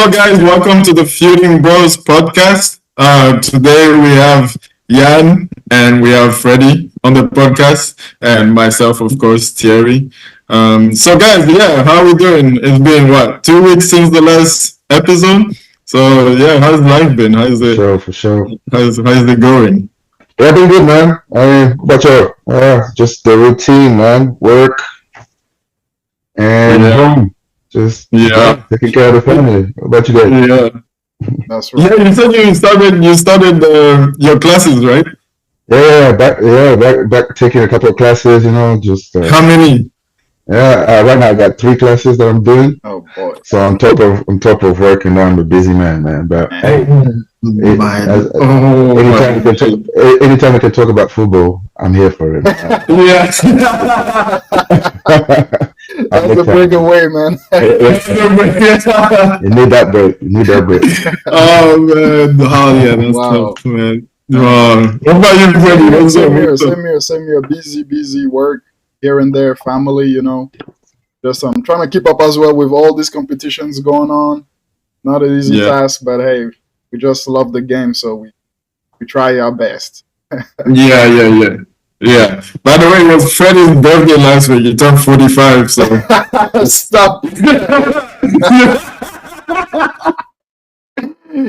Hello, guys. Welcome to the Feuding Bros podcast. Today we have Jan and we have Freddie on the podcast, and myself, of course, Thierry. Guys, how are we doing? It's been what, 2 weeks since the last episode. So, how's life been? How's it? For sure. How's it going? Yeah, been good, man. I mean, what's up? Just the routine, man. Work and home. Just taking care of the family. What about you guys? Yeah, that's right. Yeah, you said you started your classes, right? Back taking a couple of classes. Just how many? Right now I got 3 classes that I'm doing. Oh boy! So on top of working, I'm a busy man. But anytime we can talk about football, I'm here for it. Yeah. That's the breakaway, man. You need that break. Oh man, that's tough, man. What about you, Freddie? Same here. Busy work here and there, family. Just trying to keep up as well with all these competitions going on. Not an easy task, but hey, we just love the game, so we try our best. Yeah. By the way, it was Freddie's birthday last week. He turned 45, so stop. Oh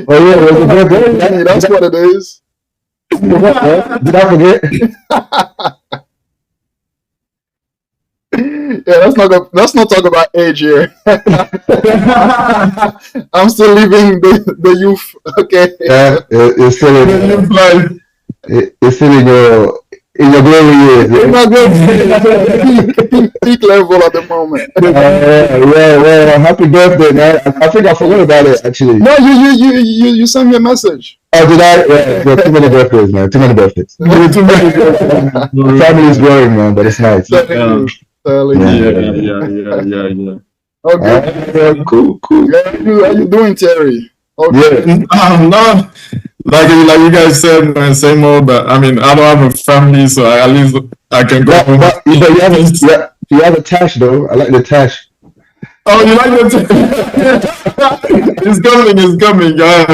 yeah, it was a birthday. Hey, that's what it is. Did I forget? Yeah, let's not talk about age here. I'm still living the youth. Okay. Yeah, it's still in the youth life. It's still in your glory years. In my glory peak level at the moment. Well, happy birthday, man. I think I forgot about it actually. No, you sent me a message. Oh, did I? Yeah, too many birthdays, man. Too many birthdays. Family is growing, man, but it's nice. Yeah. Okay. Cool. How you doing, Terry? Okay. No, like you guys said, man, same old. But I mean, I don't have a family, so at least I can go home. But you have a tash, though. I like the tash. Oh, you like the tash? It's coming. I'm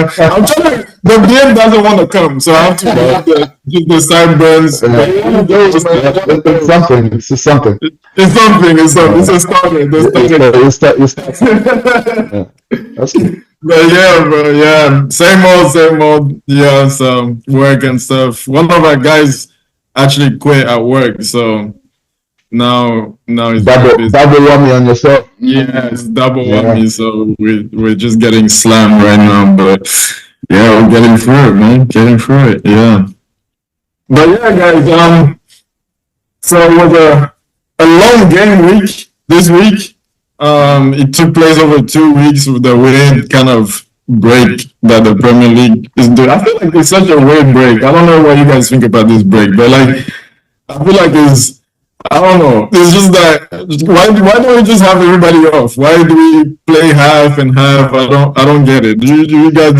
trying to. The game doesn't want to come, so I have to give the sideburns. It's something. It's something. It's a starter. You start. That's good. But yeah, bro, yeah, same old, yeah, so work and stuff. One of our guys actually quit at work, so now it's double whammy on yourself. Yeah, it's double whammy, so we're just getting slammed right now, but yeah, we're getting through it, yeah. But yeah, guys, so it was a long game week this week. It took place over 2 weeks with the weird kind of break that the Premier League is doing. I feel like it's such a weird break. I don't know what you guys think about this break, but like, I feel like I don't know. It's just that why don't we just have everybody off? Why do we play half and half? I don't get it. Did you guys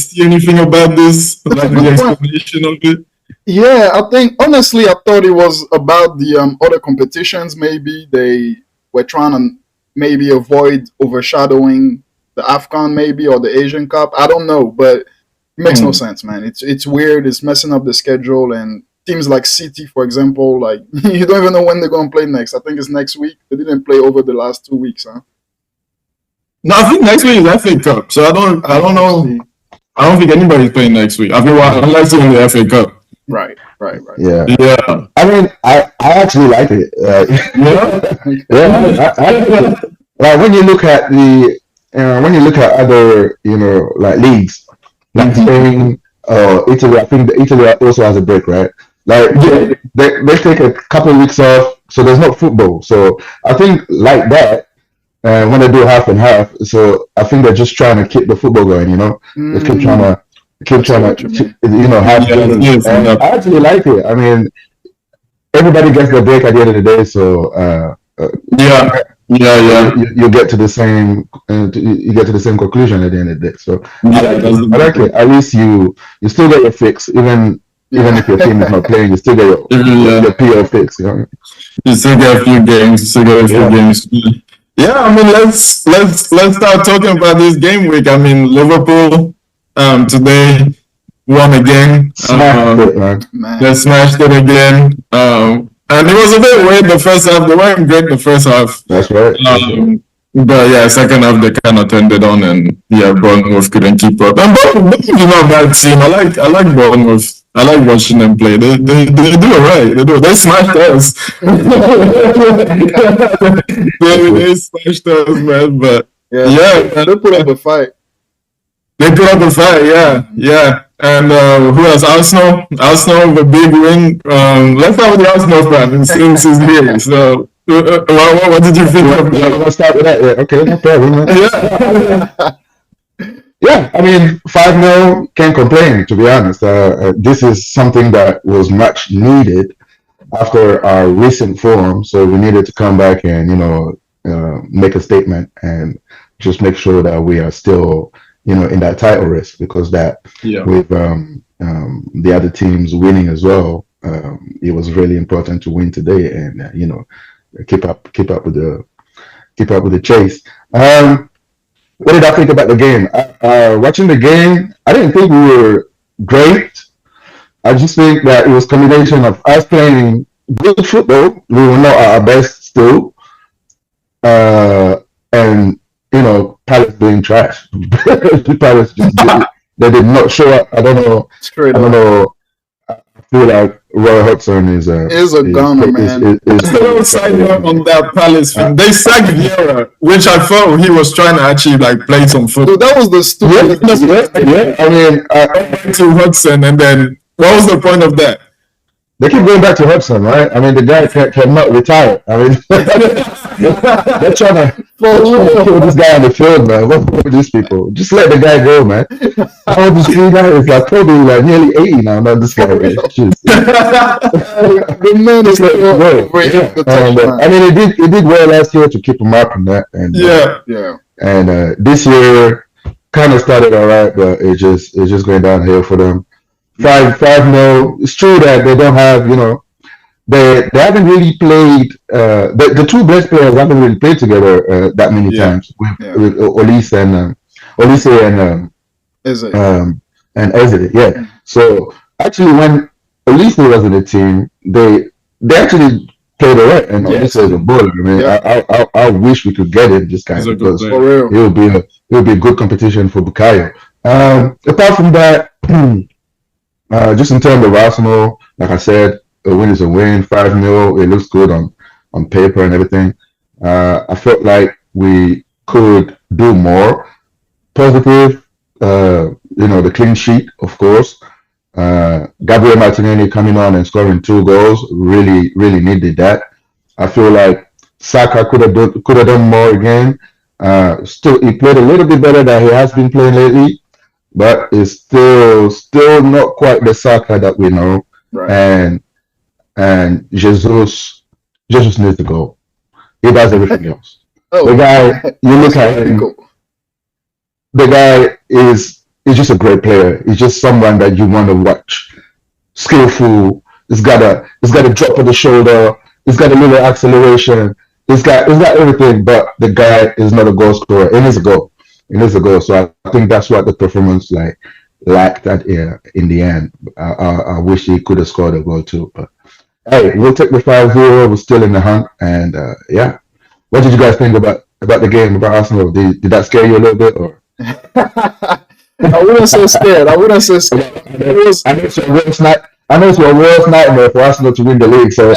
see anything about this? Like the explanation of it? Yeah, I think honestly, I thought it was about the other competitions. Maybe they were trying to maybe avoid overshadowing the AFCON maybe or the Asian Cup. I don't know, but it makes no sense, man. It's weird. It's messing up the schedule, and teams like City, for example, like you don't even know when they're going to play next. I think it's next week. They didn't play over the last 2 weeks, huh? No, I think next week is FA Cup. So I don't know. I don't think anybody's playing next week. I feel unless it's in the FA Cup. Right. Yeah. I mean, I actually like it. Like when you look at other, like leagues, like Spain, Italy. I think Italy also has a break, right? Like they take a couple of weeks off, so there's no football. So I think like that, when they do half and half, so I think they're just trying to keep the football going. They keep trying to. Have games. I actually like it. I mean, everybody gets their break at the end of the day, so you get to the same conclusion at the end of the day. So I like it. At least you still get your fix, even if your team is not playing, you still get your PL fix. You still get a few games. Yeah, I mean, let's start talking about this game week. I mean, Liverpool today won again. Smashed it, man. They smashed it again. And it was a bit weird the first half. They weren't great the first half. That's right. But yeah, second half they kind of turned it on, and yeah, Bournemouth couldn't keep up. And Bournemouth is not a bad team. I like Bournemouth. I like watching them play. They do it right. They smashed us. they smashed us, man. But yeah, they put up a fight. They put up a fight. Yeah. And who else? Arsenal, the big win. Let's start with the Arsenal fan since he's here. So. What did you think of that? Let's start with that. Yeah, okay, no problem. Yeah, I mean, 5-0, can't complain, to be honest. This is something that was much needed after our recent form, so we needed to come back and, make a statement and just make sure that we are still, in that title race, because with the other teams winning as well, it was really important to win today and, keep up with the chase. What did I think about the game? Watching the game, I didn't think we were great. I just think that it was a combination of us playing good football. We were not at our best still, and Palace being trash. Palace they did not show up. I don't know. I feel like Roy Hodgson is a gunner, man. Side note on that Palace thing. They sacked Vieira, which I thought he was trying to actually play some football. Dude, that was the stupid. Yeah. I mean, to Hodgson, and then what was the point of that? They keep going back to Hodgson, right? I mean, the guy cannot retire. I mean, they're trying to kill this guy on the field, man. What's wrong with these people? Just let the guy go, man. How old is this guy? It's probably nearly 80 now. Not this guy. Right? The man is I mean, it did well last year to keep him up and that. And And this year kind of started all right, but it's just going downhill for them. 5-0. It's true that they don't have, they haven't really played. The two best players haven't really played together that many times with Olise and Eze. Yeah. So actually, when Olise was in the team, they actually played all right, and Olise is a baller. I mean, I wish we could get him this guy because it will be a good competition for Bukayo. Apart from that. Just in terms of Arsenal, like I said, a win is a win. 5-0, it looks good on paper and everything. I felt like we could do more. Positive, the clean sheet, of course. Gabriel Martinelli coming on and scoring 2 goals really, really needed that. I feel like Saka could have done more again. Still, he played a little bit better than he has been playing lately. But it's still not quite the Saka that we know. Right. And Jesus needs to go. He does everything else. The guy, you look at him, the guy is just a great player. He's just someone that you want to watch. Skillful. He's got a drop of the shoulder. He's got a little acceleration. He's got everything, but the guy is not a goal scorer. He needs a goal. So I think that's what the performance lacked in the end. I wish he could have scored a goal too. But hey, we'll take the 5-0. We're still in the hunt, and what did you guys think about the game, about Arsenal? Did that scare you a little bit, or? I wouldn't say scared. I know it's your worst nightmare for Arsenal to win the league. So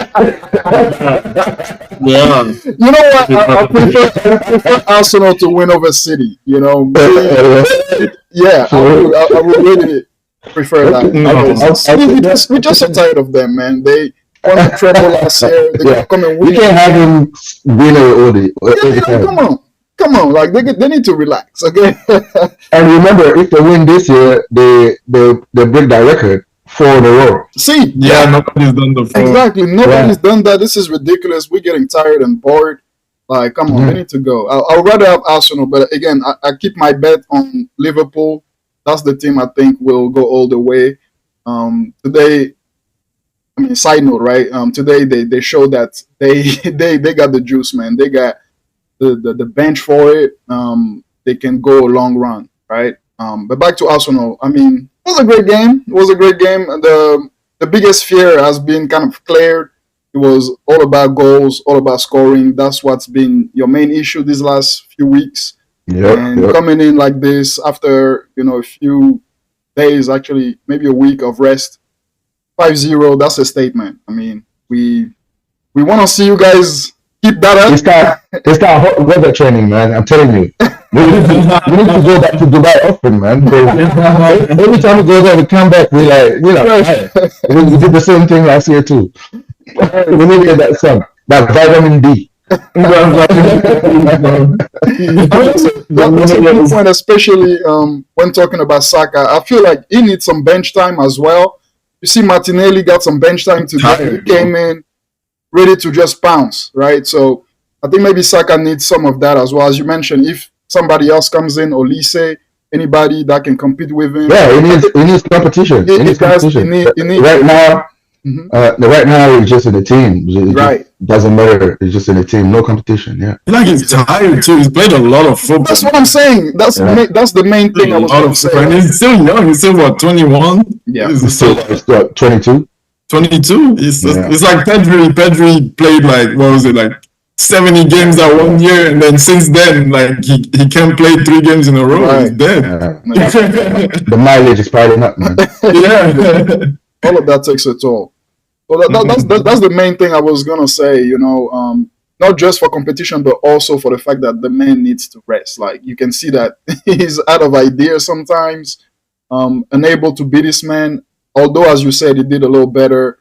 yeah, you know what? I prefer Arsenal to win over City. I would really prefer that. We're just so tired of them, man. They won the treble last year. They come and win. You can't have them win all the time. Come on, they need to relax, okay? And remember, if they win this year, they break that record 4 in a row. See, nobody's done the 4. Exactly, nobody's done that. This is ridiculous. We're getting tired and bored. Come on, they need to go. I'd rather have Arsenal, but again, I keep my bet on Liverpool. That's the team I think will go all the way. Today, I mean, side note, right? Today they showed that they got the juice, man. They got the bench for it, they can go a long run, right? But back to Arsenal. I mean, it was a great game. It was a great game. The biggest fear has been kind of cleared. It was all about goals, all about scoring. That's what's been your main issue these last few weeks. And coming in like this after a few days, actually maybe a week of rest, 5-0. That's a statement. I mean, we want to see you guys keep that up. It's that hot weather training, man. I'm telling you. We need to go back to Dubai often, man. Every time we go there, we come back. We did the same thing last year too. We need to get that sun, that vitamin D. That's a good point, especially when talking about Saka. I feel like he needs some bench time as well. You see, Martinelli got some bench time today. He came in ready to just pounce, right? So I think maybe Saka needs some of that as well. As you mentioned, if somebody else comes in, Olise, anybody that can compete with him. Yeah, he needs competition. He needs competition. Right now, right now he's just in the team. Right. Doesn't matter. He's just in the team. No competition. Yeah. I feel like he's tired too. He's played a lot of football. That's what I'm saying. That's the main thing I was going to say. And he's still young. He's still, what, 21? Yeah. He's still 22. 22? It's like Pedri played like, what was it, like 70 games that 1 year, and then since then, like he can't play 3 games in a row. Right. He's dead. The mileage is piling up, man. Yeah. All of that takes a toll. Well, that's the main thing I was gonna say. Not just for competition, but also for the fact that the man needs to rest. Like you can see that he's out of ideas sometimes, unable to beat this man. Although, as you said, he did a little better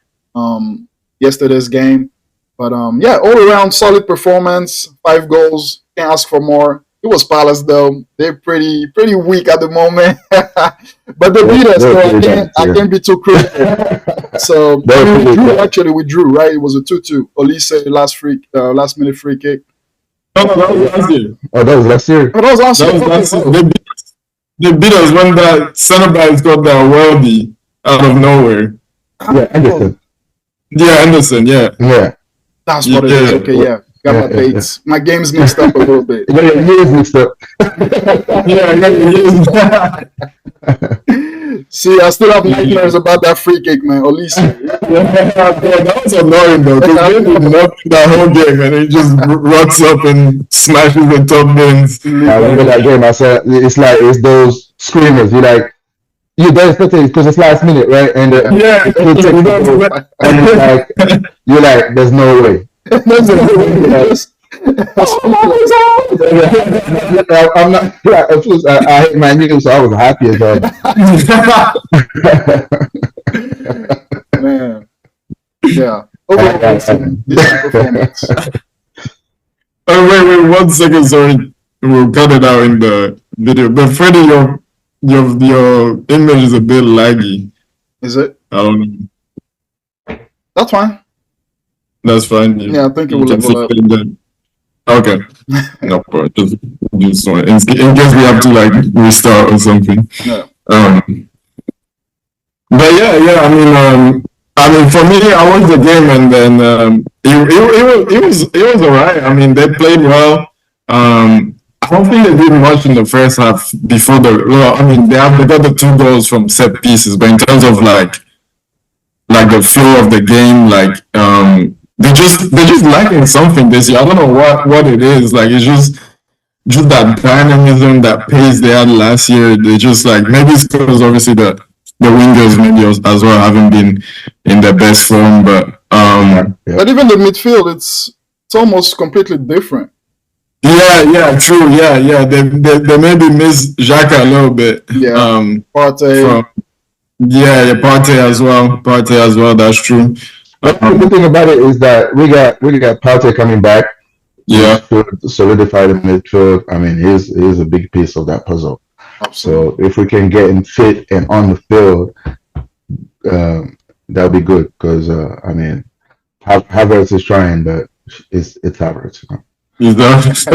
yesterday's game. But yeah, all around solid performance. 5 goals. Can't ask for more. It was Palace though. They're pretty weak at the moment. But they beat us, so I can't be too critical. So we drew, right? It was a 2-2. Olise last minute free kick. No, that was last year. Oh, that was last year. Oh, that was last year. They beat us when that Senegal got that worldie out of nowhere. Yeah, Anderson. Yeah, Anderson. Yeah. That's what it is. Okay, yeah. Got my dates. My game's mixed up a little bit. You got your years mixed up. Yeah, I got your years. See, I still have nightmares about that free kick, man. Olise. That was annoying though, because they did nothing that whole game, and he just runs up and smashes the top bins. I remember that game. I said it's those screamers. You don't expect it because it's last minute, right? And and it's like you're like, there's no way. I'm not. I hate my news, so I was happy as well. Man, yeah. Performance. Oh wait, 1 second. Sorry, we'll cut it out in the video. But Freddie, your image is a bit laggy. Is it? I don't know. That's fine. That's fine. Yeah, I think it will level up. Okay. No problem. Just in case we have to like restart or something. Yeah. But yeah. I mean, for me, I watched the game and then it was alright. I mean, they played well. I don't think they did much in the first half before they got the 2 goals from set pieces, but in terms of like the flow of the game, like they're just lacking something this year. I don't know what it is. Like it's just that dynamism, that pace they had last year. They just like, maybe it's because obviously the wingers maybe as well haven't been in their best form, but even the midfield, it's almost completely different. Yeah, true. Yeah. They maybe miss Xhaka a little bit. Yeah. Partey. Partey as well. That's true. But the good thing about it is that we got Partey coming back. Yeah. To solidify the midfield. I mean, he's a big piece of that puzzle. Absolutely. So if we can get him fit and on the field, that'll be good. Because I mean, Havertz is trying, but it's Havertz. He's Havertz,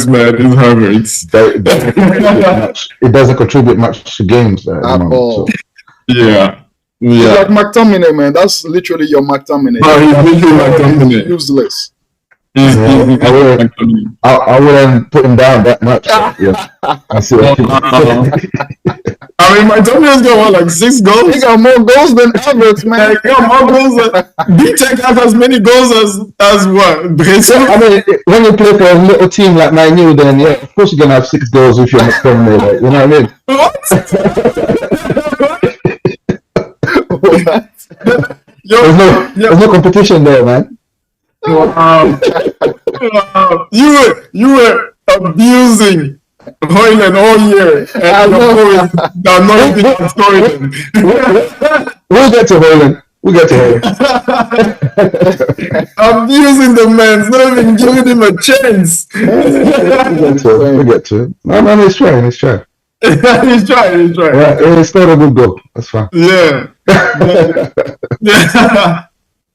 man. It's Havertz. It doesn't contribute much to games at all. So. Yeah. He's like McTominay, man. That's literally your McTominay. Oh, he's literally McTominay. Useless. I wouldn't put him down that much. Yeah, I see what I mean, my Antonio's got like 6 goals. He got more goals than Havertz, man. He got more goals. B-Tech has as many goals as what? I mean, when you play for a little team like Man U, then yeah, of course you're gonna have 6 goals if you're not coming there. Like, you know what I mean? What? There's no competition there, man. Wow. You were abusing Hoyland all year. And I'm not even outscoring him. We'll get to Hoyland. Abusing the man, it's not even giving him a chance. We'll get to it. No, man, he's trying. He's trying. Yeah, it's not a good goal. That's fine. Yeah.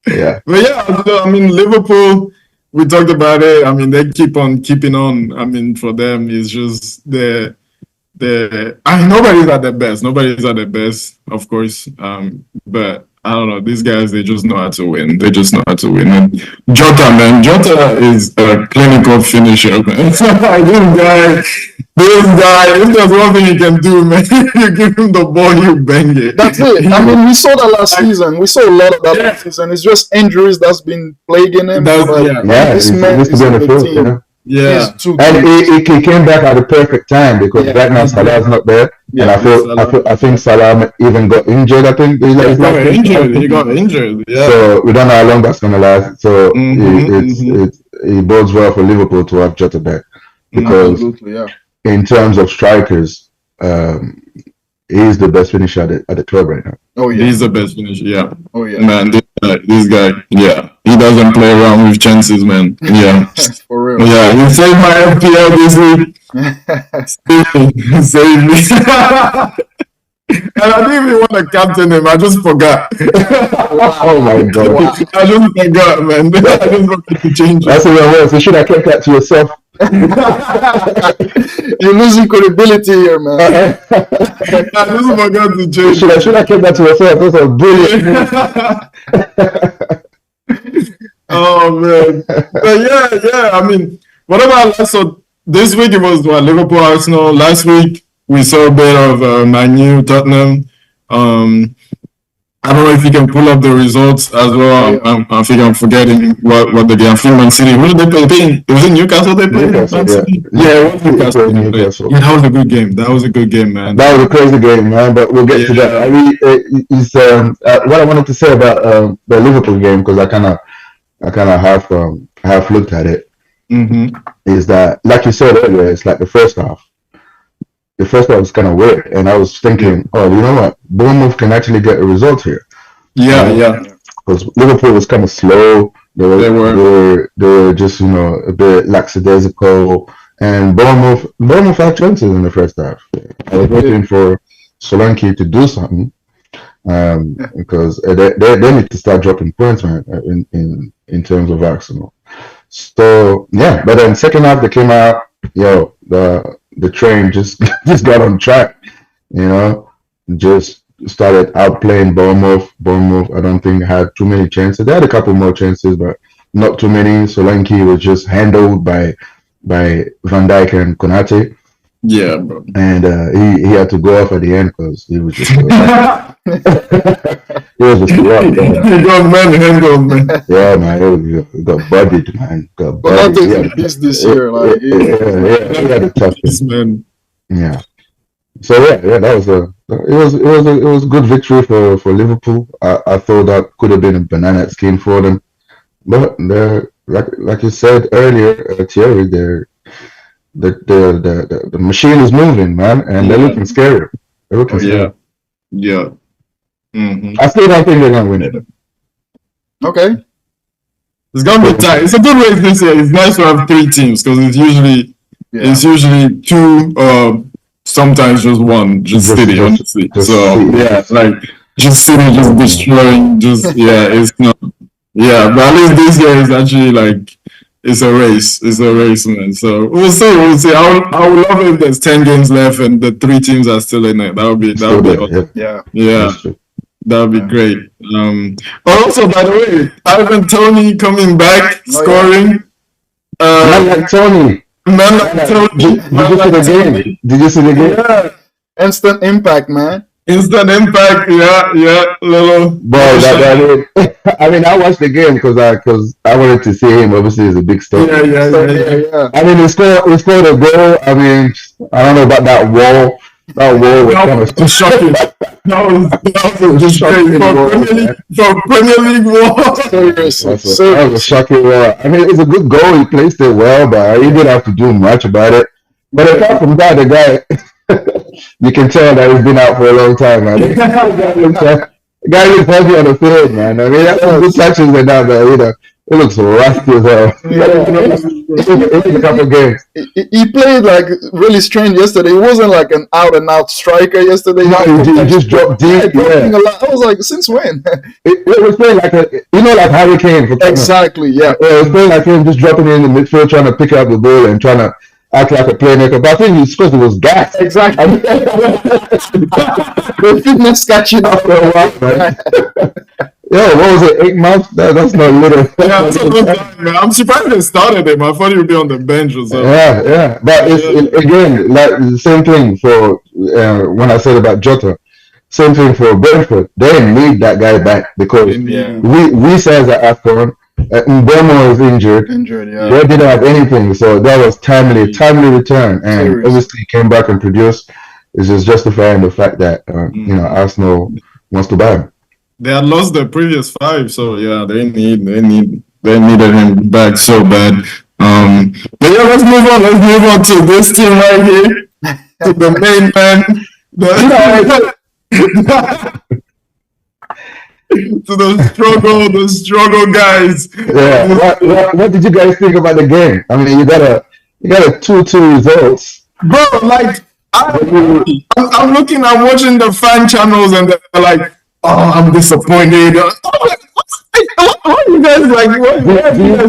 Yeah. But yeah, I mean, Liverpool, we talked about it. I mean, they keep on keeping on. I mean, for them, it's just I mean, nobody's at their best. Nobody's at their best, of course. But I don't know. These guys, they just know how to win. And Jota is a clinical finisher, man. This guy, if there's one thing he can do, man, you give him the ball, you bang it. That's it. I mean, we saw that last season. We saw a lot of that last season. It's just injuries that's been plaguing him. This man is on the team. You know? Yeah, and he came back at the perfect time because right now Salah's not there, and I think Salah even got injured. I think he got injured. Yeah. So we don't know how long that's gonna last. So it bodes well for Liverpool to have Jota back because in terms of strikers, he's the best finisher at the club right now. Oh yeah, he's the best finisher. Yeah. Oh yeah, man. This guy, yeah, he doesn't play around with chances, man. Yeah, for real. Yeah, you saved my FPL this week. Save me. And I didn't even want to captain him. I just forgot. Oh my god! I just forgot, man. I just wanted to change it. That's what it was. You should have kept that to yourself. You're losing credibility here, man. I just forgot to change. Should have kept that to yourself. That's a brilliant. Oh man, but yeah. I mean, what about so this week? It was Liverpool, Arsenal. Last week we saw a bit of Man U, Tottenham. I don't know if you can pull up the results as well. I think I'm forgetting what the game. I think Man City. Who did they play? It was in Newcastle they played? Yeah, it was Newcastle. Yeah, that was a good game. That was a good game, man. That was a crazy game, man. But we'll get to that. I mean, what I wanted to say about the Liverpool game, because I kind of half looked at it, is that, like you said earlier, it's like the first half. The first half was kind of weird, and I was thinking, oh, you know what? Bournemouth can actually get a result here. Yeah. Because Liverpool was kind of slow. They were just, a bit lackadaisical, and Bournemouth had chances in the first half. I was waiting for Solanke to do something, because they need to start dropping points, man, in terms of Arsenal. So yeah, but then second half they came out, the train just got on track, just started outplaying Bournemouth. Bournemouth, I don't think, had too many chances. They had a couple more chances, but not too many. Solanke was just handled by Van Dijk and Konate. Yeah, bro. And he had to go off at the end because he was just he was just he got manhandled, man. Yeah, man, he got bodied, man. But I think this year, like he had a tough man. Yeah. So yeah, that was it was a good victory for Liverpool. I thought that could have been a banana skin for them, but they're like you said earlier, Thierry, the machine is moving, man, and they're looking scary. They're looking scary. Yeah. I still don't think they're gonna win it. Okay. It's gonna be tight. It's a good race this year. It's nice to have 3 teams because it's usually 2, sometimes just one, just City, honestly. Like just City, just destroying, it's not. Yeah, but at least this year is actually like. It's a race, man. So we'll see. I would love it if there's 10 games left and the 3 teams are still in it. That would be awesome. Yeah. That would be great. Also, by the way, Ivan Toney coming back, scoring. Man like Tony. Man like Tony. Did you see the game? Yeah. Instant impact, man. Instant impact, yeah, little. Boy, I mean, I watched the game because I wanted to see him. Obviously, it's a big star. Yeah. I mean, he scored a goal. I mean, I don't know about that wall. That wall was kind of shocking. That was just shocking for Premier League wall. Seriously, that was a shocking wall. I mean, it's a good goal. He placed it well, but he didn't have to do much about it. But apart from that, the guy. You can tell that he's been out for a long time, man. The guy looks heavy on the field, man. I mean, that's some good touches and that, but you know, it looks rusty as hell. A couple games. He played like really strange yesterday. He wasn't like an out and out striker yesterday. No, he just dropped deep. I was like, since when? It was playing like like Harry Kane. Exactly, yeah. It was playing like him just dropping in the midfield, trying to pick up the ball and trying to act like a playmaker, but I think he's supposed to was gas. Exactly. The fitness catching up for a while, man. Yo, what was it? 8 months? That's not little. Yeah, I'm surprised they started him. I thought he would be on the bench or something. Yeah. But again, like the same thing for when I said about Jota. Same thing for Brentford. They need that guy back because we said that AFCON. Mbemo was injured. Yeah. They didn't have anything, so that was timely return, and obviously he came back and produced. It's just justifying the fact that Arsenal wants to buy him. They had lost their previous 5, so yeah, they needed him back so bad. But yeah, let's move on. Let's move on to this team right here, to the main man. To the struggle guys. Yeah. What did you guys think about the game? I mean, you got a 2-2 results. Bro, like I'm looking, I'm watching the fan channels and they're like, oh, I'm disappointed. What are you guys like?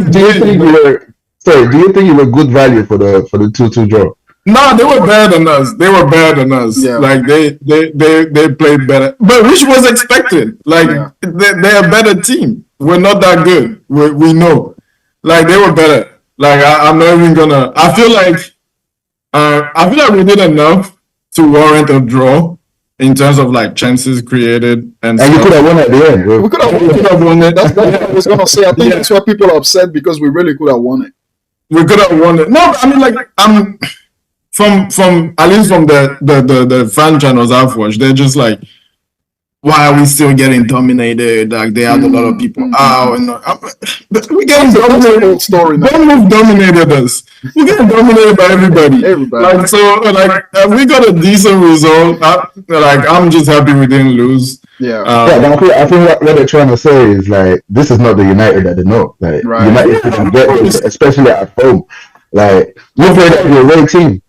Do you think you were good value for the 2-2 draw? No, they were better than us. Yeah. Like they played better, but which was expected. Like they're a better team. We're not that good. We know. Like they were better. Like I'm not even gonna. I feel like we did enough to warrant a draw in terms of like chances created and you could have won at the end. We could have won it. That's what I was gonna say. I think that's why people are upset because we really could have won it. We could have won it. No, I mean like I'm. From at least from the fan channels I've watched, they're just like, why are we still getting dominated? Like they had a lot of people out, and we're getting dominated. Story now. Bournemouth dominated us. We're getting dominated by everybody. Like so, like we got a decent result. I'm just happy we didn't lose. Yeah. But I think what they're trying to say is like this is not the United that they know. Like United can get this, especially at home. Like you played at your away team.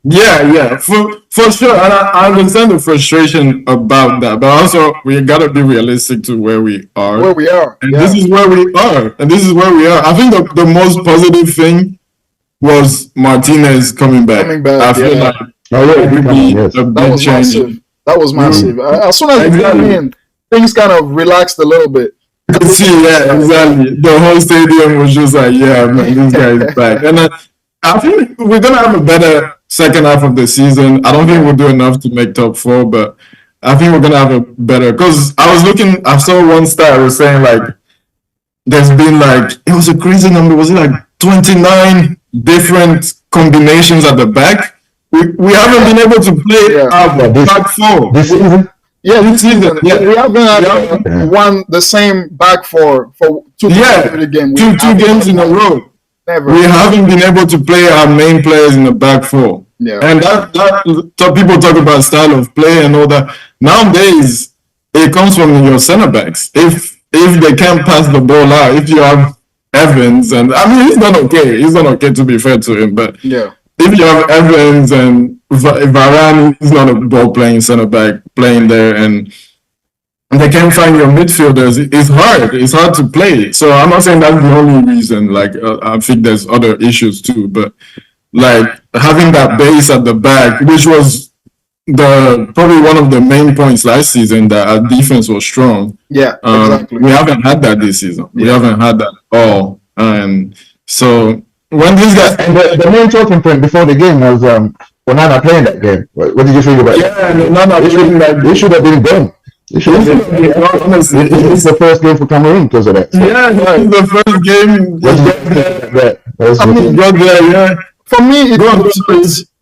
Yeah, for sure, and I understand the frustration about that, but also we gotta be realistic to where we are. And this is where we are, I think the most positive thing was Martinez coming back. I feel like that was massive. That was massive. As soon as he came in, things kind of relaxed a little bit. Exactly. The whole stadium was just like, yeah, man, this guy is back, and I think we're gonna have a better second half of the season. I don't think we'll do enough to make top 4, but I think we're gonna have a better. Because I saw one stat was saying like there's been like it was a crazy number. Was it like 29 different combinations at the back? We haven't been able to play our back 4 this season. Yeah, this season. Yeah, we haven't won the same back 4 for 2 games in a row. Never. We haven't been able to play our main players in the back 4. Yeah. And that people talk about style of play and all that. Nowadays, it comes from your center backs. If they can't pass the ball out, if you have Evans, and I mean he's not okay to be fair to him, but if you have Evans and Varane is not a ball playing center back playing there, and they can't find your midfielders, it's hard to play. So I'm not saying that's the only reason. Like I think there's other issues too, but like having that base at the back, which was probably one of the main points last season, that our defense was strong. Exactly. We haven't had that this season. We haven't had that at all, and so when these guys, And the main talking point before the game was Onana playing that game. What did you think about that? yeah, no, It should have been done. It should have been. honestly, It's the first game for Cameroon because of that. So, yeah, the first game. what did you think about that? That was I mean, Got there, yeah. for me, Go on.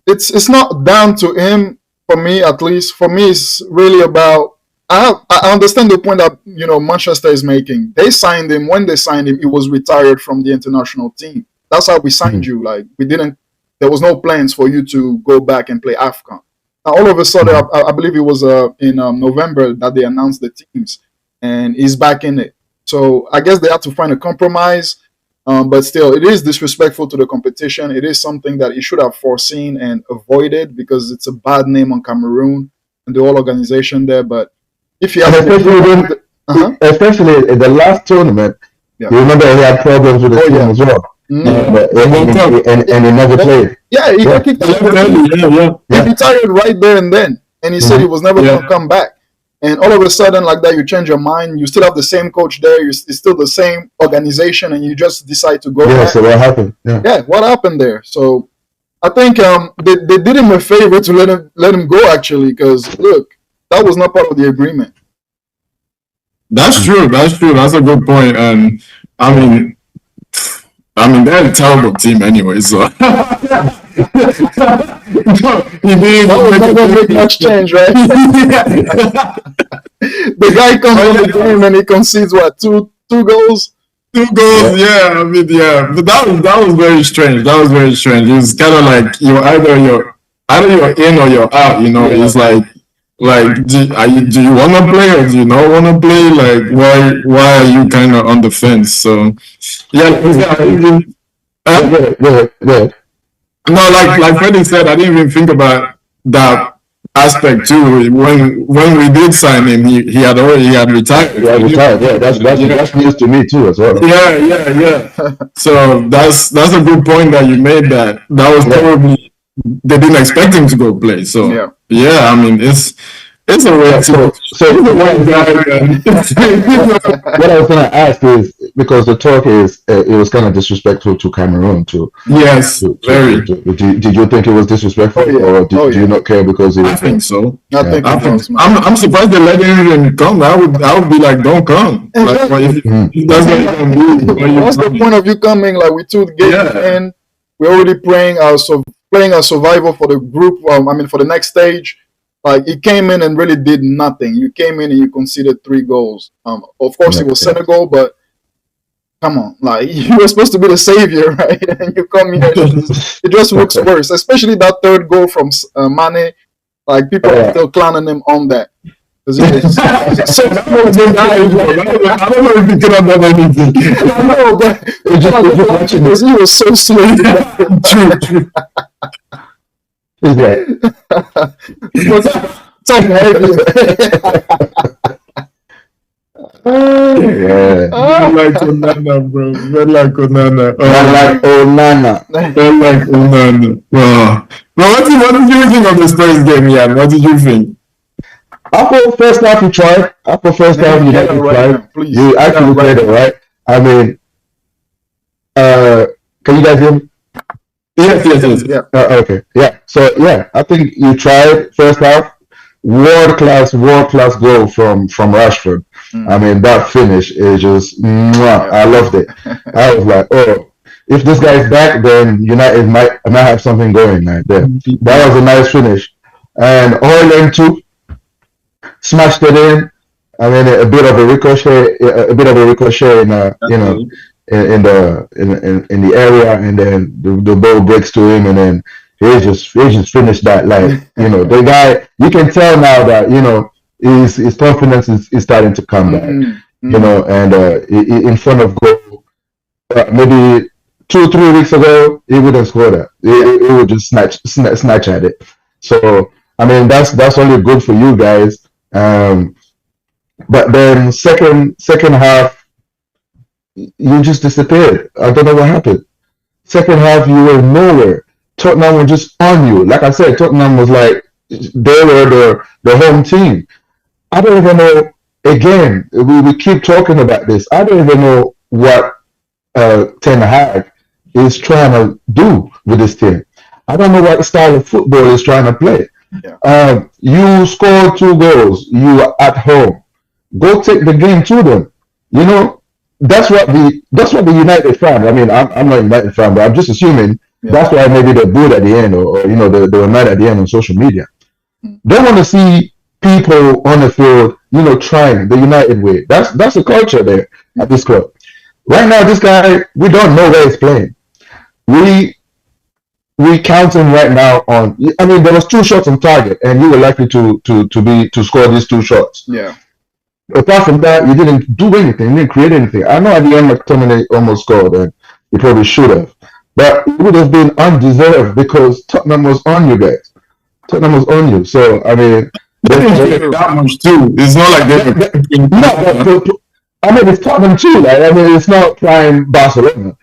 it's not down to him. For me, at least, for me, it's really about. I understand the point that Manchester is making. They signed him. When they signed him, he was retired from the international team. That's how we signed you. Like we didn't. There was no plans for you to go back and play AFCON. Now, all of a sudden, I believe it was in November that they announced the teams, and he's back in it. So I guess they have to find a compromise. But still, it is disrespectful to the competition. It is something that he should have foreseen and avoided because it's a bad name on Cameroon and the whole organization there. But if you have, especially in the last tournament, Yeah. you remember he had problems with the team as well. And he never played. Yeah, he got kicked out. He retired right there and then, and he said he was never going to come back. And all of a sudden, like that, you change your mind. You still have the same coach there. It's still the same organization, and you just decide to go back. So what happened? Yeah, what happened there? So I think they did him a favor to let him go, actually, because look, that was not part of the agreement. That's true. That's a good point. And I mean, they're a terrible team anyway. So he didn't not going to make much change, right? The guy comes on the game and he concedes what two goals. 2 goals, yeah. I mean, yeah. But that was very strange. That was very strange. It was kind of like either you're in or you're out. It's like do you want to play or do you not want to play? Like why are you kind of on the fence? So yeah. No, like Freddie said, I didn't even think about that aspect too. When we did sign him, he had retired. Yeah, retired. Yeah, that's news to me too as well. Yeah. So that's a good point that you made. That was probably they didn't expect him to go play. So yeah, I mean it's a way. So what I was gonna ask is because the talk is it was kind of disrespectful to Cameroon too. Yes, very. Did you think it was disrespectful, or do you not care because it? I think so. I'm surprised they let him even come. I would be like, don't come. Like, if that's not even me. What's the point of you coming? Like we took the game and we're already playing our survival for the group. For the next stage. Like he came in and really did nothing. You came in and you conceded 3 goals. Of course, it was Senegal, but come on, like you were supposed to be the savior, right? And you come here, it just looks worse. Especially that 3rd goal from Mane. Like people are still clowning him on that. I don't know if he could have done anything. I know, but because he was so slow. True. Is that? Like Onana, bro. Like Onana. Wow. But what did you think of the Spurs game, Ian? What did you think? After first half, you tried. After first half, you tried. You actually played it right. I mean, can you guys hear me? Yes. Yeah. Okay. Yeah. So yeah, I think you tried first half. World class goal from Rashford. I mean, that finish is just I loved it. I was like, oh, if this guy's back, then United might have something going right there. That was a nice finish. And Haaland too smashed it in. I mean, a bit of a ricochet in in the area, and then the ball breaks to him, and then he just finished that. Like the guy, you can tell now that his confidence is starting to come back. And in front of goal, maybe 2-3 weeks ago, he wouldn't score that. He would just snatch at it. So I mean, that's only good for you guys. But then second half, you just disappeared. I don't know what happened. Second half, you were nowhere. Tottenham were just on you. Like I said, Tottenham was like, they were the home team. I don't even know, again, we keep talking about this. I don't even know what Ten Hag is trying to do with this team. I don't know what style of football he's trying to play. Yeah. You score 2 goals, you are at home. Go take the game to them. You know, that's what the United fan. I mean, I'm not a United fan, but I'm just assuming that's why maybe they're booed at the end, or you know, they were mad at the end on social media. They want to see people on the field, you know, trying the United way. That's the culture there at this club. Right now, this guy, we don't know where he's playing. We counting right now on. I mean, there was 2 shots on target, and you were likely to score these 2 shots. Yeah. Apart from that, you didn't do anything. You didn't create anything. I know at the end, McTominay almost scored, and he probably should have, but it would have been undeserved because Tottenham was on you guys. Tottenham was on you. So I mean, they didn't get that much too. It's not like they were. No, but I mean, it's Tottenham too. Like, I mean, it's not prime Barcelona.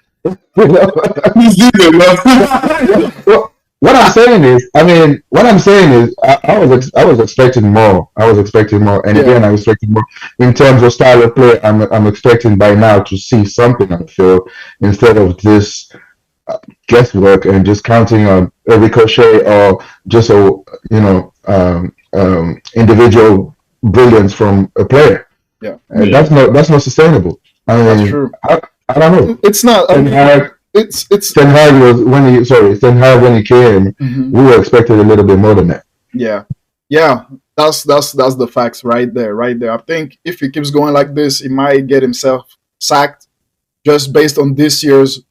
What I'm saying is, I was expecting more. And again, I was expecting more in terms of style of play. I'm expecting by now to see something on the field instead of this guesswork and just counting on a ricochet or just individual brilliance from a player. Yeah, that's not sustainable. I mean, that's true. I don't know. It's not. Ten Hag when he came, we were expecting a little bit more than that. Yeah. That's the facts right there. I think if he keeps going like this, he might get himself sacked. Just based on this year's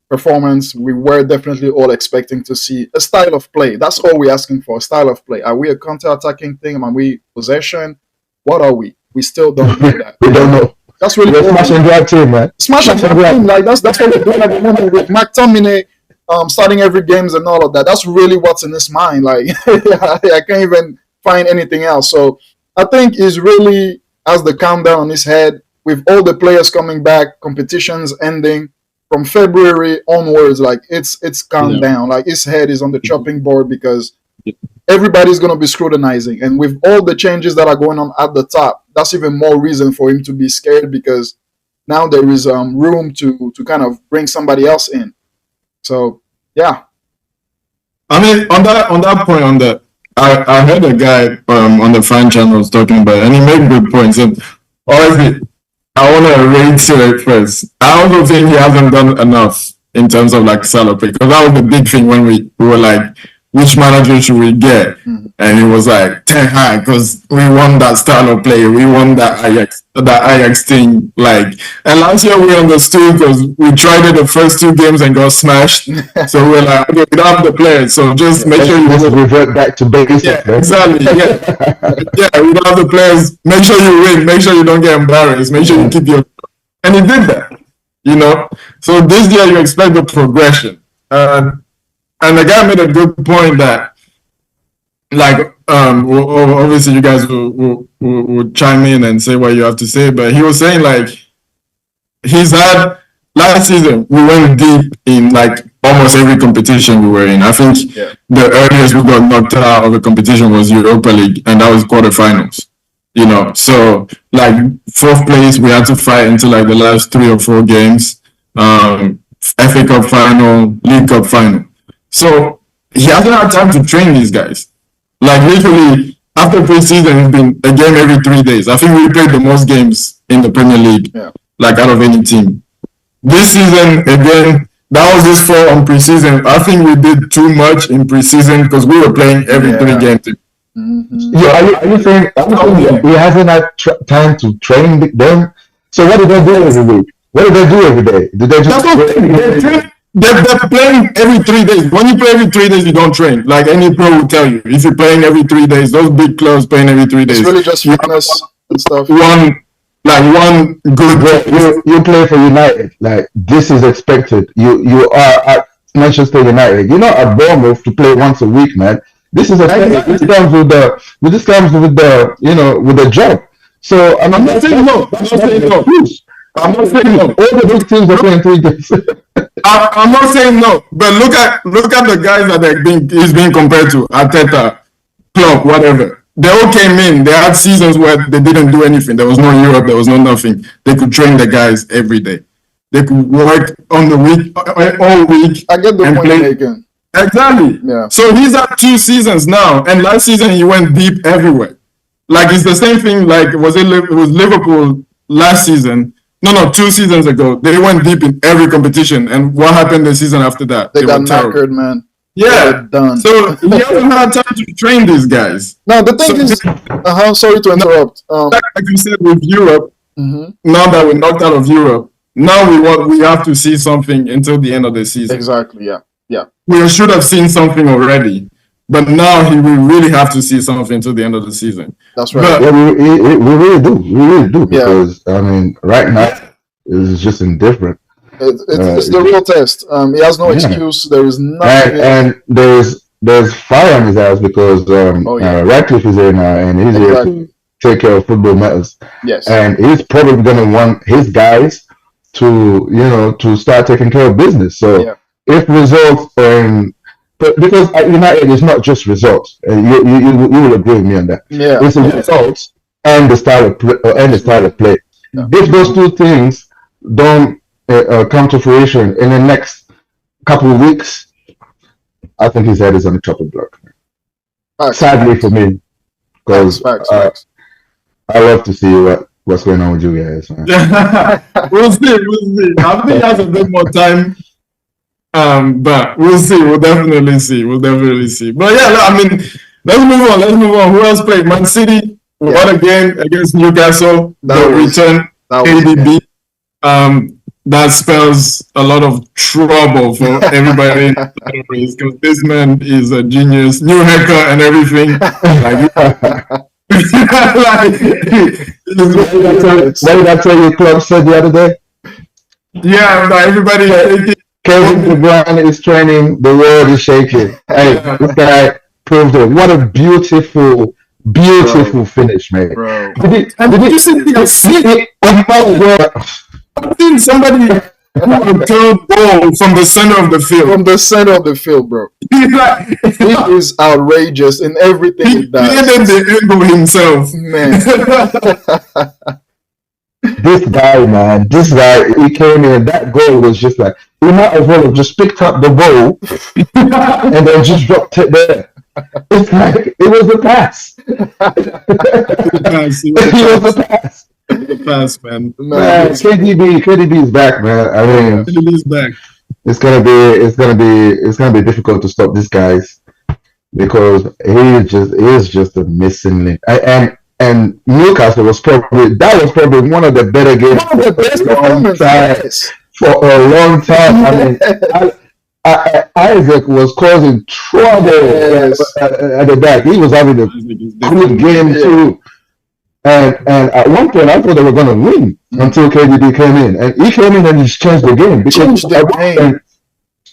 performance, we were definitely all expecting to see a style of play. That's all we're asking for, a style of play. Are we a counter-attacking thing? Are we possession? What are we? We still don't know that. We don't know. That's really cool. Smash and grab team, man. Smash and grab team. Like that's what we're doing at the moment with McTominay starting every games and all of that. That's really what's in his mind. Like I can't even find anything else. So I think he's really has the countdown on his head with all the players coming back, competitions ending from February onwards. Like it's countdown. Like his head is on the chopping board because everybody's going to be scrutinizing. And with all the changes that are going on at the top, that's even more reason for him to be scared because now there is room to kind of bring somebody else in. So, yeah. I mean, on that point, I heard a guy on the fan channels talking about it, and he made good points. And honestly, I want to reiterate first. I also think he hasn't done enough in terms of like style play, because that was the big thing when we were like, which manager should we get? And it was like Ten Hag, because we want that style of play. We want that Ajax thing. Like, and last year we understood because we tried it the first 2 games and got smashed. So we're like, okay, we don't have the players, so just make sure you revert back to basics. Yeah, exactly. Yeah, we don't have the players. Make sure you win. Make sure you don't get embarrassed. Make sure you keep your. And he did that. You know. So this year you expect the progression. And the guy made a good point that, like, obviously you guys will chime in and say what you have to say, but he was saying, like, he's had, last season, we went deep in, like, almost every competition we were in. I think the earliest we got knocked out of a competition was Europa League, and that was quarterfinals, you know. So, like, 4th place, we had to fight into, like, the last 3 or 4 games, FA Cup final, League Cup final. So he hasn't had time to train these guys. Like literally, after preseason, it's been a game every 3 days. I think we played the most games in the Premier League, like out of any team. This season, again, that was his fault on preseason. I think we did too much in preseason because we were playing every 3 games. Yeah, are you saying he hasn't had time to train them? So what did they do every week? What did they do every day? Did they just They're playing every 3 days. When you play every 3 days, you don't train. Like any pro will tell you. If you're playing every 3 days, those big clubs playing every 3 days. It's really just fitness and stuff. One good. You play for United. Like this is expected. You are at Manchester United. You're not at Bournemouth to play once a week, man. This is expected. This comes with the job. So I'm not saying no. I'm not saying no. All the big teams are playing 3 days. I'm not saying no, but look at the guys that he's being compared to, Arteta, Klopp, whatever. They all came in. They had seasons where they didn't do anything. There was no Europe. There was no nothing. They could train the guys every day. they could work on the week all week. I get the and point play. you're making. Exactly. Yeah. So he's had 2 seasons now, and last season he went deep everywhere. Like it's the same thing. Like it was Liverpool last season? No, 2 seasons ago they went deep in every competition, and what happened the season after that? They got knackered, man. Yeah, done. So he hasn't had time to train these guys. No, the thing is, sorry to interrupt. Like you said with Europe, now that we're knocked out of Europe, now we have to see something until the end of the season. Exactly. Yeah. We should have seen something already, but now we really have to see something until the end of the season. That's right. But, we really do. We really do because I mean, right now it's just indifferent. It's the real test. He has no excuse. There is nothing. And there's fire on his ass because Ratcliffe is here now and he's here to take care of football matters. Yes. And he's probably going to want his guys to start taking care of business. So if results because at United it's not just results. You will agree with me on that. Yeah. It's the results and the style of play. Yeah. If those 2 things don't come to fruition in the next couple of weeks, I think his head is on the chopping block. Sadly for me, because facts. I love to see what's going on with you guys. Man. We'll see. I think he has a bit more time, but we'll see. We'll definitely see. But yeah, I mean, let's move on. Who else played? Man City. What a game against Newcastle. Return KDB. That spells a lot of trouble for everybody because this man is a genius, new haircut and everything. What did I tell you? Club said the other day. Yeah, everybody. Kevin De Bruyne is training. The world is shaking. Hey, this guy proved it. What a beautiful finish, man. Bro. Did you see I've seen somebody throw ball from the center of the field. From the center of the field, bro. He is outrageous in everything he does. He created the angle himself. Man. This guy, he came in. That goal was just like, he might as well have just picked up the ball and then just dropped it there. It's like, it was a pass. It was a pass. The pass, man. KDB is back, man. I mean, KDB is back. It's gonna be difficult to stop these guys because he is just a missing link. And Newcastle was probably one of the better games. One of the best performances for a long time. I mean, Isaac was causing trouble at the back. He was having a good game too. And at one point, I thought they were going to win until KDB came in. And he came in and he changed the game.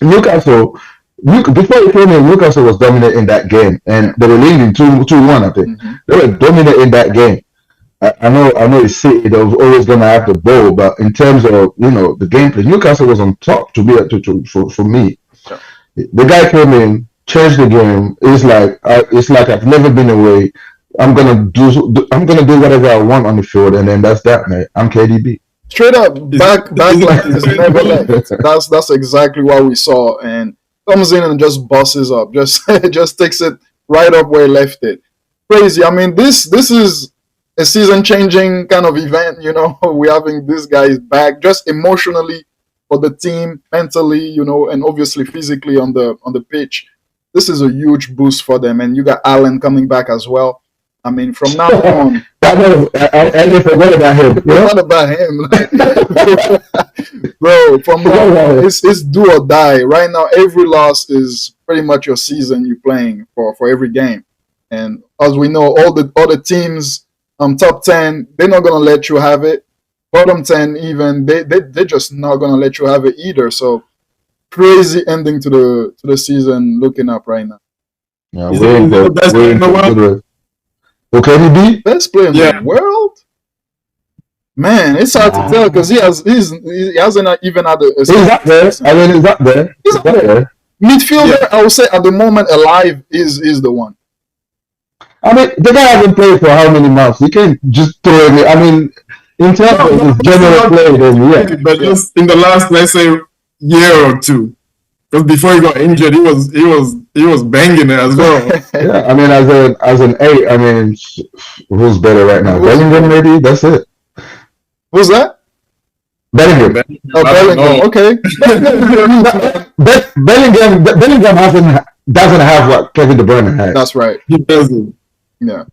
Newcastle, before he came in, Newcastle was dominating that game. And they were leading 2-1, I think. They were dominating that game. I know it's City that was always going to have the ball, but in terms of, the gameplay, Newcastle was on top for me. Sure. The guy came in, changed the game. It's like I've never been away. I'm gonna do whatever I want on the field, and then that's that, man. I'm KDB. Straight up, back like he's never left. That's exactly what we saw, and comes in and just bosses up, just takes it right up where he left it. Crazy. I mean, this is a season-changing kind of event. We're having these guys back, just emotionally for the team, mentally, and obviously physically on the pitch. This is a huge boost for them, and you got Allen coming back as well. I mean, from now on, I forgot about him. What about him, bro? From now on, it's do or die. Right now, every loss is pretty much your season you're playing for every game. And as we know, all the other teams, top 10, they're not gonna let you have it. Bottom 10, even they're just not gonna let you have it either. So crazy ending to the season. Looking up right now. Yeah, we're in the world. KDB? Best player in the world? Man, it's hard to tell because he hasn't even had a. He's up there. I mean, he's up there. He's up there. Midfielder, I would say at the moment, alive is the one. I mean, the guy hasn't played for how many months? You can't just throw him. I mean, in terms of his general play, then yeah. But just in the last, let's say, year or two, because before he got injured, he was banging it as well. Yeah, I mean, as an 8, I mean, who's better right now? Bellingham, maybe. That's it. Who's that? Bellingham. Oh, Bellingham. Okay. Bellingham doesn't have what Kevin De Bruyne has. That's right. He doesn't. Yeah.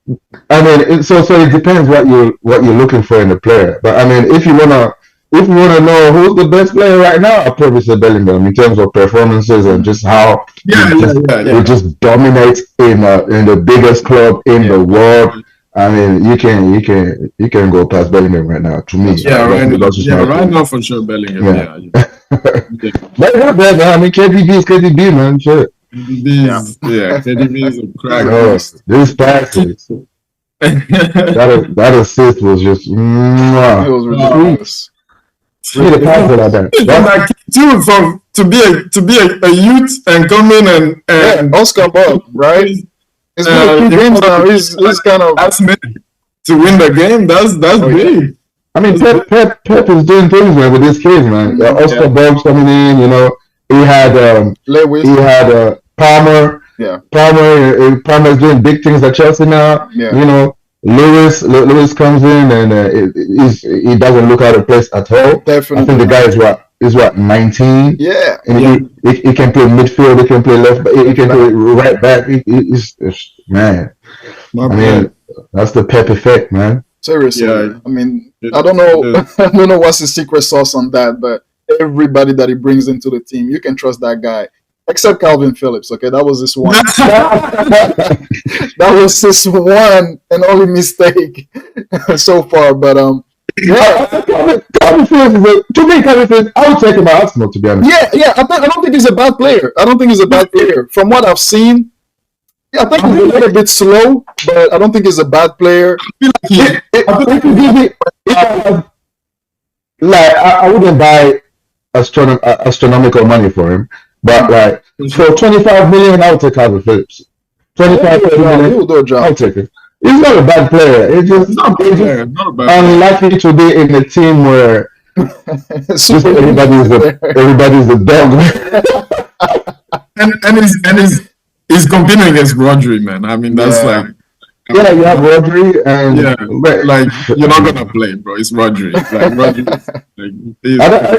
I mean, so it depends what you're looking for in a player. But I mean, if you wanna know who's the best player right now, I'd probably say Bellingham in terms of performances and just how he just dominates in the biggest club in the world. I mean, you can go past Bellingham right now. To me, right now for sure Bellingham. Yeah. But not bad, man. I mean, KDB is KDB, man. Shit. KDB is a crack. This passes. that assist was just. It was ridiculous. Really pass like that. Like too, to be a youth and come in and Oscar Bob, right? It's been 2 games now. He's kind of to win the game. That's big. I mean, Pep is doing things, man, with this kids, man. Oscar Bob's coming in. You know, he had Lewis. He had Palmer. Yeah. Palmer's doing big things at Chelsea now. Yeah. You know, Lewis comes in and he doesn't look out of place at all. Definitely. I think the guy is what 19. Yeah. And he can play midfield. He can play left. He can play right back. He's man. That's the Pep effect, man. Seriously. Yeah. I mean, I don't know. I don't know what's the secret sauce on that, but everybody that he brings into the team, you can trust that guy. Except Calvin Phillips, okay? That was his one. That was his one and only mistake so far. But Calvin Phillips to me, Calvin Phillips, I would take him at Arsenal, to be honest. Yeah. I don't think he's a bad player. From what I've seen, I think he's a little bit slow, but I don't think he's a bad player. I wouldn't buy astronomical money for him. But like for 25 million, I'll take Calvin Phillips. 25 million, he'll do a job. I'll take it. He's not a bad player. He's just unlikely to be in a team where everybody's a dog. and he's competing against Rodri, man. I mean, that's like. Yeah, you have Rodri, and like you're not gonna play, bro. It's Rodri. Like Rodri,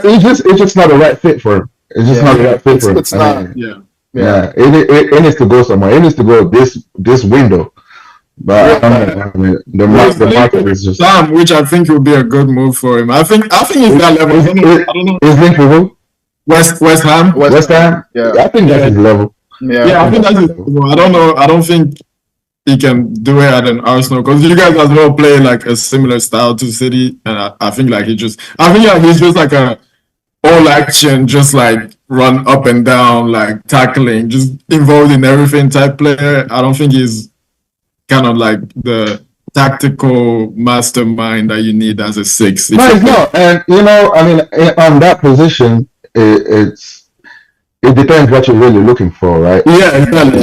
it's just not the right fit for him. It's just not the right fit for him. It's not. It needs to go somewhere. It needs to go this window. But I mean, the market is just which I think will be a good move for him. I think it's that level. I don't know. Is linked with who? West Ham. West Ham. Yeah, I think that's his level. Yeah, I think that's his level. I don't know. I don't think he can do it at an Arsenal because you guys as well play like a similar style to City, and I think like he's just like a all action, just like run up and down, like tackling, just involved in everything type player. I don't think he's kind of like the tactical mastermind that you need as a 6. No, he's not. And you know, I mean, on that position, it depends what you're really looking for, right? Yeah, exactly.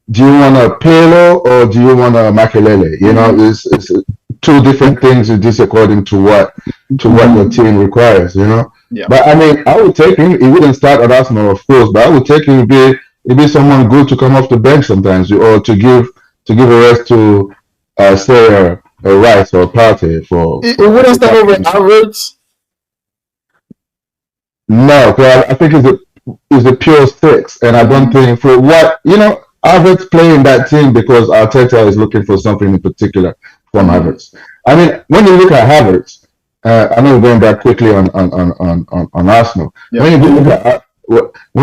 Do you want a Pirlo or do you want a Makelele? You know, it's 2 different things. It is according to what your team requires. You know. Yeah. But I mean, I would take him. He wouldn't start at Arsenal, of course, but I would take him. It'd be someone good to come off the bench sometimes, or to give a rest to say a Rice or a Partey for. It wouldn't start over Havertz. No, because I think it's a pure 6, and I don't think for what Havertz playing that team because Arteta is looking for something in particular from Havertz. I mean, when you look at Havertz, I know we're going back quickly on Arsenal. Yeah. When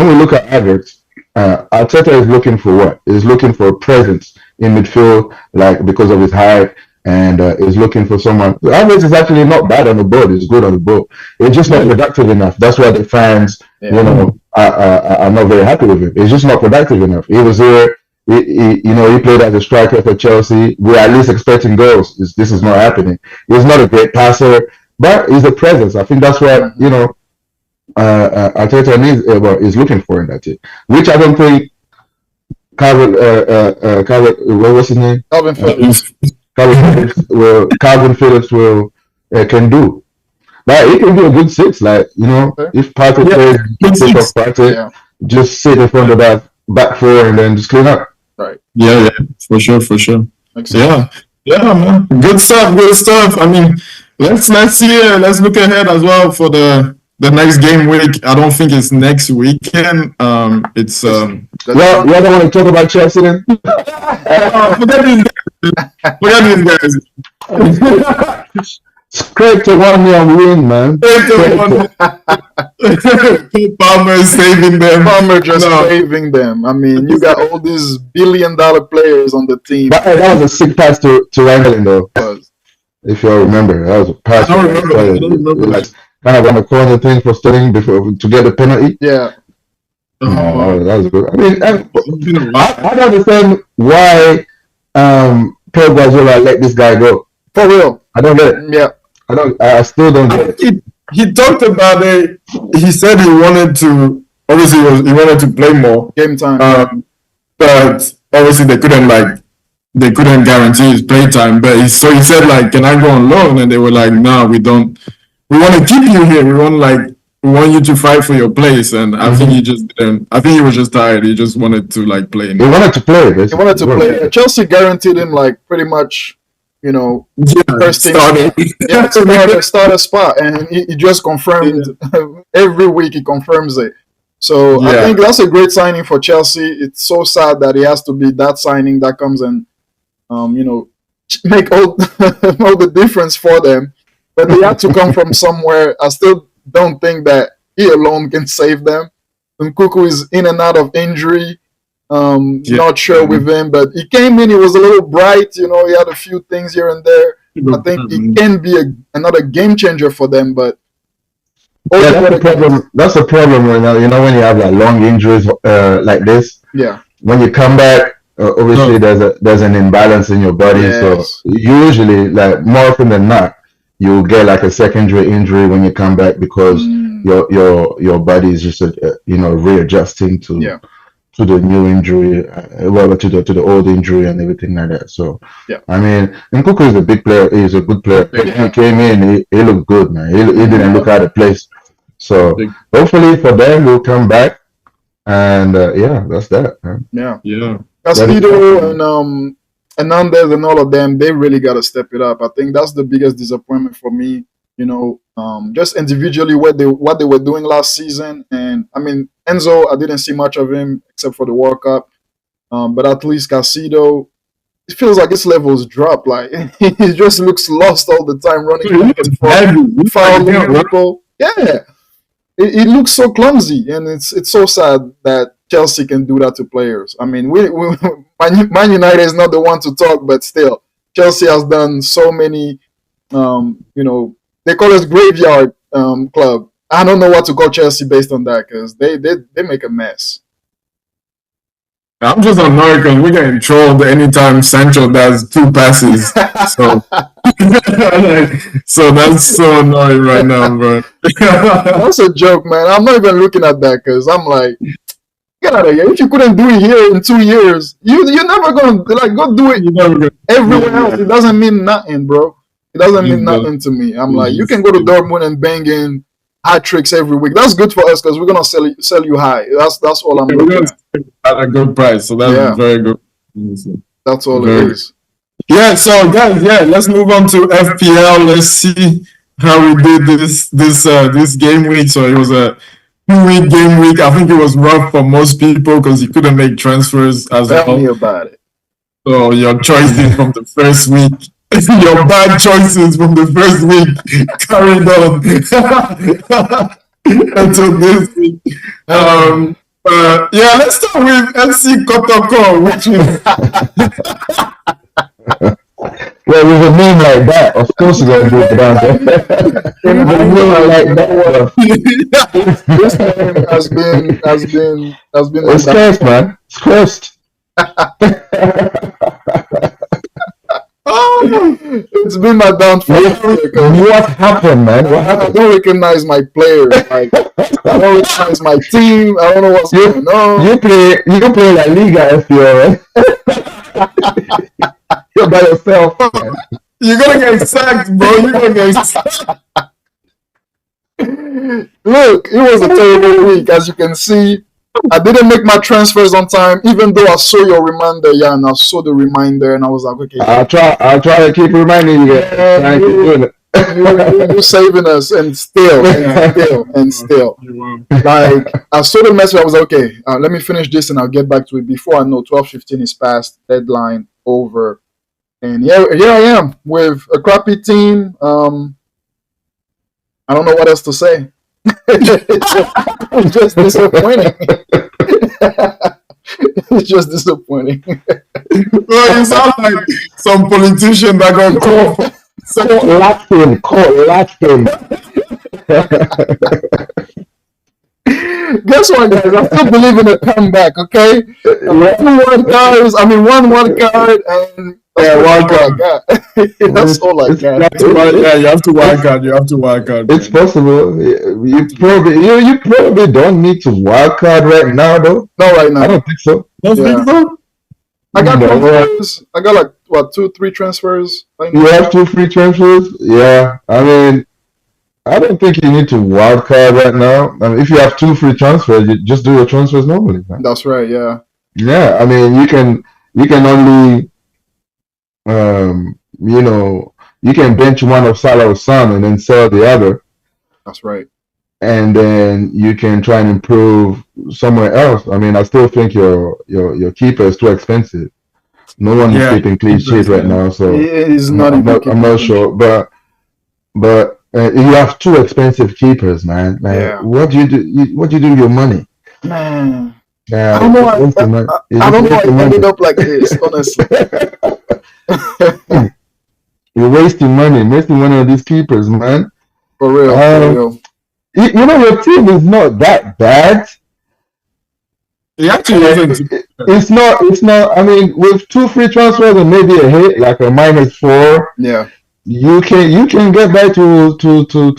we look at Havertz, Arteta is looking for what? He's looking for a presence in midfield, like because of his height, and is looking for someone. Havertz is actually not bad on the ball. He's good on the ball. It's just not productive enough. That's why the fans, are not very happy with him. He's just not productive enough. He was here. He played as a striker for Chelsea. We're at least expecting goals. This is not happening. He's not a great passer, but he's a presence. I think that's what Arteta is looking for in that team, which I don't think. Calvin, what was his name? Calvin Phillips. Calvin Phillips will can do. Like he can do a good six. Like if Partey plays, pick off Partey, just sit in front of that back four and then just clean up. Right. Yeah, for sure. Yeah, man. Good stuff. I mean, let's see. Let's look ahead as well for the next game week. I don't think it's next weekend. It's You don't want to talk about Chelsea then? Forget these guys. Craig to 1-0 win, man. Palmer is saving them. Palmer just saving them. I mean, you got all these billion-dollar players on the team. But that was a sick pass to Rangel, though. If you all remember, that was a pass. I don't remember. Like, kind of on the corner thing for Sterling to get the penalty. Yeah. That was good. I mean, I don't understand why Pep Guardiola let this guy go. For real. I don't get it. Yeah. I still don't get it. He talked about it. He said he wanted to. Obviously, he wanted to play more game time. But obviously, they couldn't guarantee his play time. But he said like, "Can I go on loan?" And they were like, "No, we don't. We want to keep you here. We want you to fight for your place." And I think he just didn't. I think he was just tired. He just wanted to play. He wanted to play. He wanted to play. Chelsea guaranteed him pretty much. First thing, starter spot, and he just confirmed every week. He confirms it. So I think that's a great signing for Chelsea. It's so sad that it has to be that signing that comes and make all the difference for them. But they had to come from somewhere. I still don't think that he alone can save them. Nkunku is in and out of injury. Not sure with him, but he came in. He was a little bright. He had a few things here and there. I think he can be another game changer for them. But that's the problem. That's the problem right now. When you have long injuries like this. Yeah. When you come back, obviously there's an imbalance in your body. Yes. So usually, more often than not, you get a secondary injury when you come back because your body is just readjusting to the new injury, to the old injury and everything like that. So I mean, Nkunku is a big player. He's a good player. When he came in, he looked good, man. He didn't look out of place. So hopefully for them, we'll come back, and that's that, man. Yeah. Castillo and Hernandez and all of them, they really got to step it up. I think that's the biggest disappointment for me. Just individually what they were doing last season, and I mean Enzo, I didn't see much of him except for the World Cup, but at least Casido, it feels like his levels dropped. He just looks lost all the time, running back and forth, fouling people. Yeah, it looks so clumsy, and it's so sad that Chelsea can do that to players. I mean, Man United is not the one to talk, but still, Chelsea has done so many. They call us graveyard club. I don't know what to call Chelsea based on that because they make a mess. I'm just annoyed because we're getting trolled anytime Sancho does 2 passes. So that's so annoying right now, bro. That's a joke, man. I'm not even looking at that because I'm like, get out of here. If you couldn't do it here in 2 years, you're never going to go do it everywhere else. It doesn't mean nothing, bro. It doesn't mean nothing to me. I'm like, you can go to Dortmund and bang in hat tricks every week. That's good for us because we're gonna sell you high. That's all I'm looking at. At a good price, so that's very good. That's all it is. Yeah. So guys, let's move on to FPL. Let's see how we did this game week. So it was a 2-week game week. I think it was rough for most people because you couldn't make transfers as well. Tell me about it. So your choices from the first week. Your bad choices from the first week carried on until this week. Let's start with FC Kotoko, which is well, with a name like that, of course you're gonna do it down there. A name like that, this name has been. It's cursed, man. It's cursed. It's been my downfall. What happened, man? What happened? I don't recognize my players. I don't recognize my team. I don't know what's going on. You play La Liga FPL, right? You're by yourself, man. You're gonna get sacked, bro. You're gonna get sacked. Look, it was a terrible week, as you can see. I didn't make my transfers on time, even though I saw your reminder, and I saw the reminder, and I was like, okay. I'll try to keep reminding you guys. You're saving us, and still. Like, I saw the message, I was like, okay, let me finish this, and I'll get back to it. Before I know, 12:15 is past, deadline over. And here I am with a crappy team. I don't know what else to say. It's just disappointing. It's just disappointing. Well, you sound like some politician that got caught. Laughing. Guess what, guys? I still believe in a comeback, okay? One wild card, and wild card. That's all I got. You have to wild card. It's possible. You probably don't need to wild card right now, though. No, right now. I don't think so. Don't think so? I got transfers. I got like 2-3 transfers. You have 2 free transfers? Yeah. I mean, I don't think you need to wild card right now. I mean, if you have 2 free transfers, you just do your transfers normally, man. That's right. Yeah. Yeah. I mean, you can only, you can bench one of Salah or Son and then sell the other. That's right. And then you can try and improve somewhere else. I mean, I still think your keeper is too expensive. No one is keeping clean sheet right now, so I'm not sure. But you have 2 expensive keepers, man. What do you do? What do you do with your money? Man, yeah, I don't know. I don't know. I ended up like this, honestly. You're wasting money on these keepers, man. For real. Your team is not that bad. It actually isn't. It's not. I mean, with 2 free transfers and maybe a hit, like a -4. Yeah. You can get back to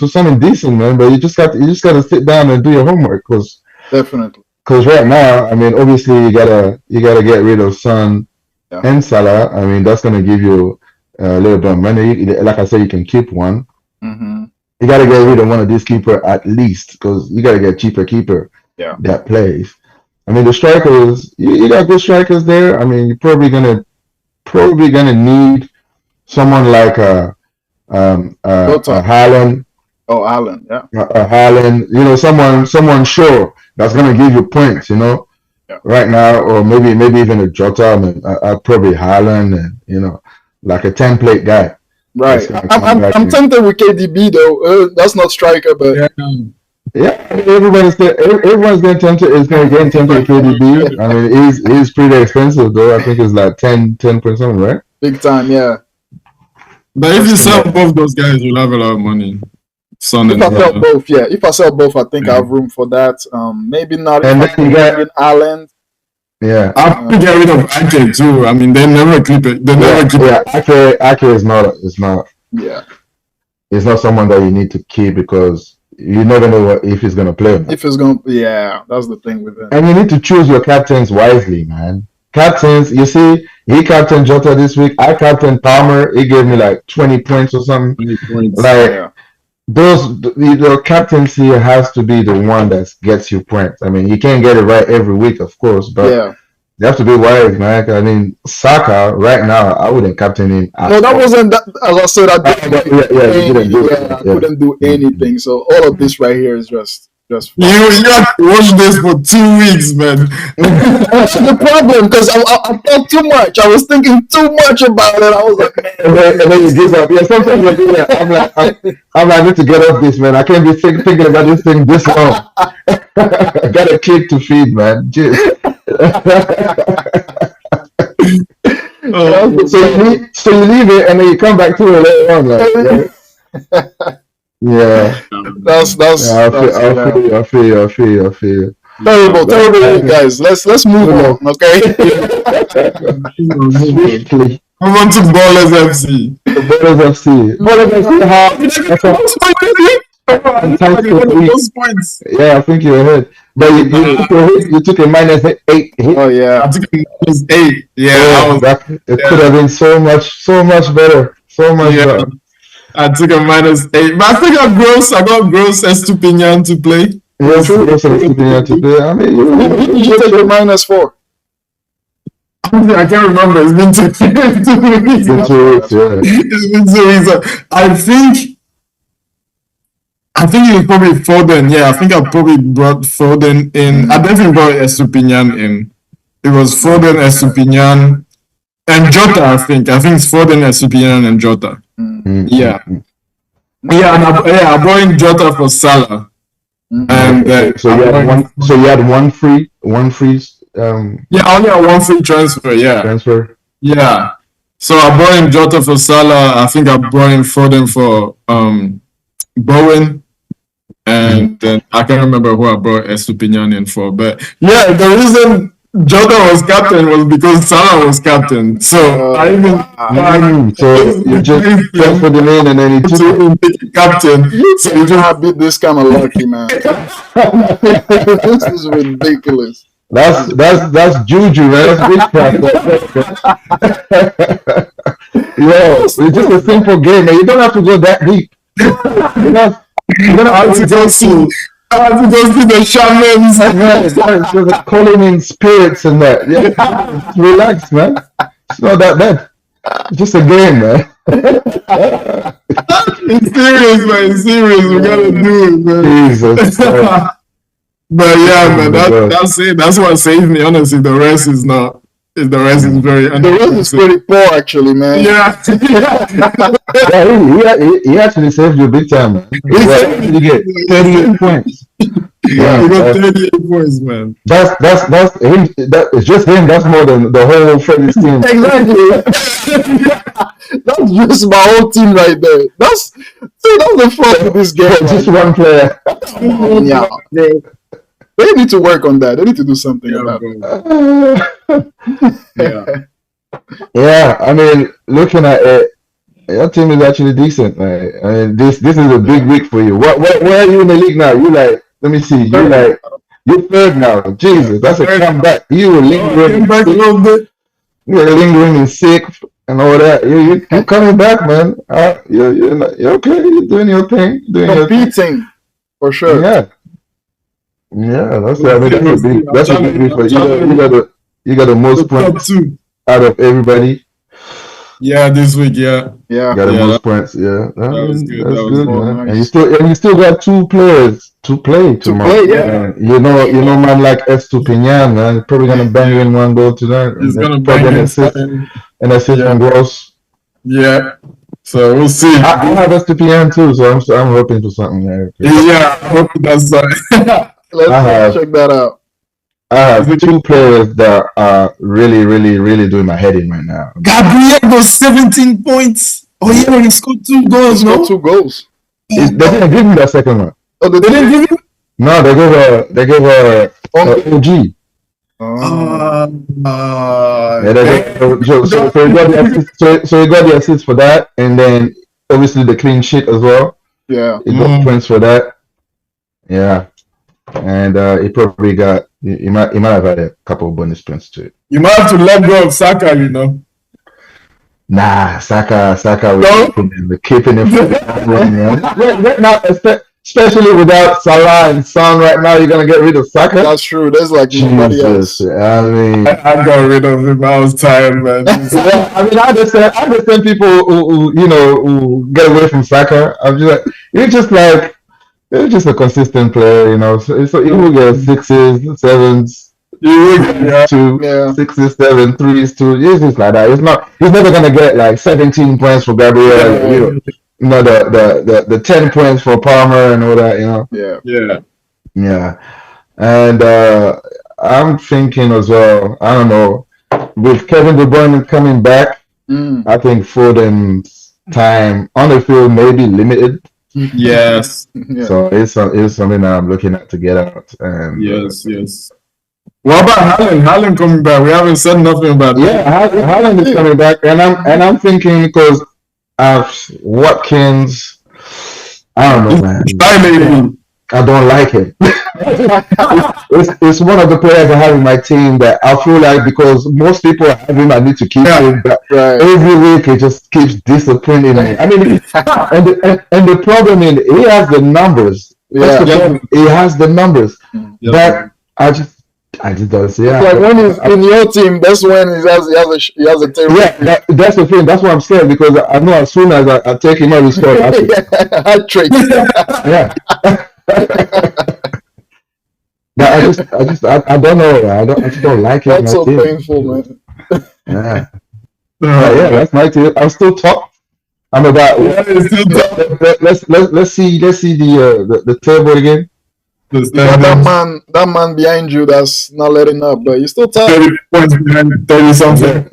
something decent, man. But you just got to sit down and do your homework, definitely. Because right now, I mean, obviously you gotta get rid of Son and Salah. I mean, that's gonna give you a little bit of money. Like I said, you can keep one. Mm-hmm. You gotta get rid of one of these keeper at least, because you gotta get cheaper keeper that plays. I mean, the strikers, you got good strikers there. I mean, you're probably gonna need someone like a Haaland. Oh, Haaland, yeah. Haaland, someone sure that's gonna give you points, right now, or maybe even a Jota. I mean, probably Haaland, and like a template guy. Right. I'm tempted with KDB though. That's not striker, but yeah. Everyone's getting tempted. Is going to get tempted with KDB. I mean, he's pretty expensive though. I think it's like 10 point something, right? Big time, yeah. But if you sell both those guys, you'll have a lot of money. If I sell both, I think I have room for that. Maybe not. And if then you got Ireland. Yeah, I have to get rid of Ake too. I mean, they never keep it. Ake is not. Yeah, it's not someone that you need to keep because you never know if he's gonna play. If he's gonna, that's the thing with him. And you need to choose your captains wisely, man. Captains, you see, he captained Jota this week. I captained Palmer. He gave me like 20 points or something. 20 points. The captaincy has to be the one that gets you points. I mean, you can't get it right every week, of course, but you have to be wise, man. I mean, Saka right now, I wouldn't captain him. No, that wasn't that. As I said, I couldn't do anything. So all of this right here is just. You have to watch this for 2 weeks, man. That's the problem, because I thought too much. I was thinking too much about it. I was like, man. And then you give up. Yeah, sometimes I'm like, I need to get off this, man. I can't be thinking about this thing this long. I got a kid to feed, man. So you leave it and then you come back to it later on, like. Yeah, I feel you. Terrible, guys. Let's move on, okay? Swiftly. Move on to Ballers FC. Ballers FC. And tied to three. Those points. Yeah, I think you're ahead. But you took a minus 8 hit. Oh yeah. I took a -8. Yeah, Yeah, it could have been so much better. So much better. I took a -8. But I think I got gross Estupinian to play. Yes, Estupinian to play. I mean, you should take a -4. I can't remember. It's been 2 weeks. It's been 2 weeks, yeah. It's been 2 weeks. I think it was probably Foden. Yeah, I think I probably brought Foden in. I definitely brought Estupinian in. It was Foden, Estupinian, and Jota. I think it's Foden, Estupinian, and Jota. Mm-hmm. Yeah, and I brought in Jota for Salah. And so you had one free. Yeah, I only had one free transfer. Yeah. Yeah. So I brought in Jota for Salah. I think I brought in Foden for Bowen. And then I can't remember who I brought Estupinian in for. But yeah, the reason Jota was captain was because Salah was captain. So I even so you just transferred him in and then he took him captain. So you just beat this kind of lucky, man. This is ridiculous. That's juju, man. That's witchcraft. Yo, it's just a simple game, man. You don't have to go that deep. I have to go see the shamans. Just calling in spirits and that. Yeah, relax, man. It's not that bad. It's just a game, man. It's serious, man. It's serious. We gotta do it, man. Jesus. But yeah, man, that's it. That's what saved me. Honestly, the rest is not. The rest is very. The rest is pretty poor, actually, man. Yeah. He actually saved you big time, man. You get 38 points. Yeah, you got 38 points, man. That's him. It's just him. That's more than the whole Freddy's team. Exactly. That's just my whole team right there. That's the fun of this game. Just one player. Yeah. They need to work on that. They need to do something about it. Yeah, I mean, looking at it, your team is actually decent, man. I mean, this is a big week for you. Where are you in the league now? Let me see. You're third now. Jesus, that's a comeback. You were lingering. You're lingering in sixth and all that. You're coming back, man. You're okay. You're doing your thing. Competing, for sure. Yeah, that's a big week for you. You got the most points out of everybody. Yeah, this week, yeah. Got the most points, yeah. That's good, man. And you still got 2 players to play tomorrow. You know, man, like Estupinian, man, probably gonna bang in one goal tonight. He's gonna bang an assist from Gross. Yeah. So we'll see. I have Estupinian too, so I'm hoping for something there. Yeah, I hope that's Let's check that out. I have 2 players that are really, really, really doing my head in right now. Gabriel got 17 points. Oh yeah, he scored 2 goals. He scored 2 goals. They didn't give me that second one. Oh, they didn't give you? No, they gave her OG. So he got the assist for that, and then obviously the clean sheet as well. Yeah, he got points for that. Yeah. And he probably got. He might have had a couple of bonus points to it. You might have to let go of Saka, you know. Nah, Saka. We're keeping him. Right now, especially without Salah and Son, right now you're gonna get rid of Saka. That's true. There's like nobody else. I mean, I got rid of him. I was tired, man. I mean, I understand people who get away from Saka. I'm just like, He's just a consistent player, you know. So he will get 6s, 7s, 2, 6s, 7s, 3s, 2. It's just like that. He's never gonna get like 17 points for Gabriel. The 10 points for Palmer and all that, you know. Yeah. And I'm thinking as well. I don't know, with Kevin De Bruyne coming back, I think Foden's time on the field may be limited. Yes. So it's something that I'm looking at to get out. And yes. What about Haaland coming back? We haven't said nothing about that. Yeah, Haaland is coming back, and I'm thinking because Watkins, I don't know, man. Violating. I don't like him. it's one of the players I have in my team that I feel like because most people have him, I need to keep him. But every week he just keeps disappointing me. I mean, and the problem is he has the numbers. That's the problem. He has the numbers, but I just don't see. It's like when he's in your team, that's when he has a terrible. Yeah, that's the thing. That's what I'm saying because I know as soon as I take him out, he scores. Hat trick. Yeah. But I don't know. I just don't like it. That's so painful, man. Yeah. Yeah, that's my team. I'm still top. I'm about. Let's see the table again. That man behind you that's not letting up, but you still top. 30 points behind 30 something.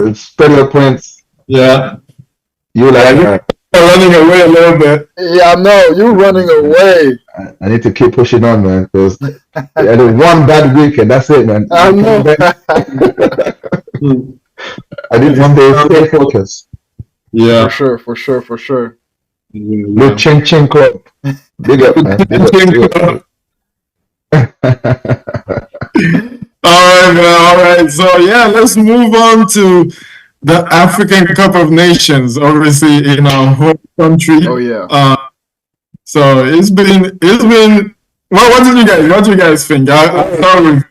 It's 30 points. Yeah. You like running away a little bit. Yeah, no, you're running away. I need to keep pushing on, man, because one bad week and that's it, man. I know. I need to stay focused. Yeah. For sure. Look, Ching Club. Big up, man. Big up. All right. So yeah, let's move on to the African Cup of Nations, obviously in our home country. Oh yeah. So it's been. Well, what do you guys think? I'll start with.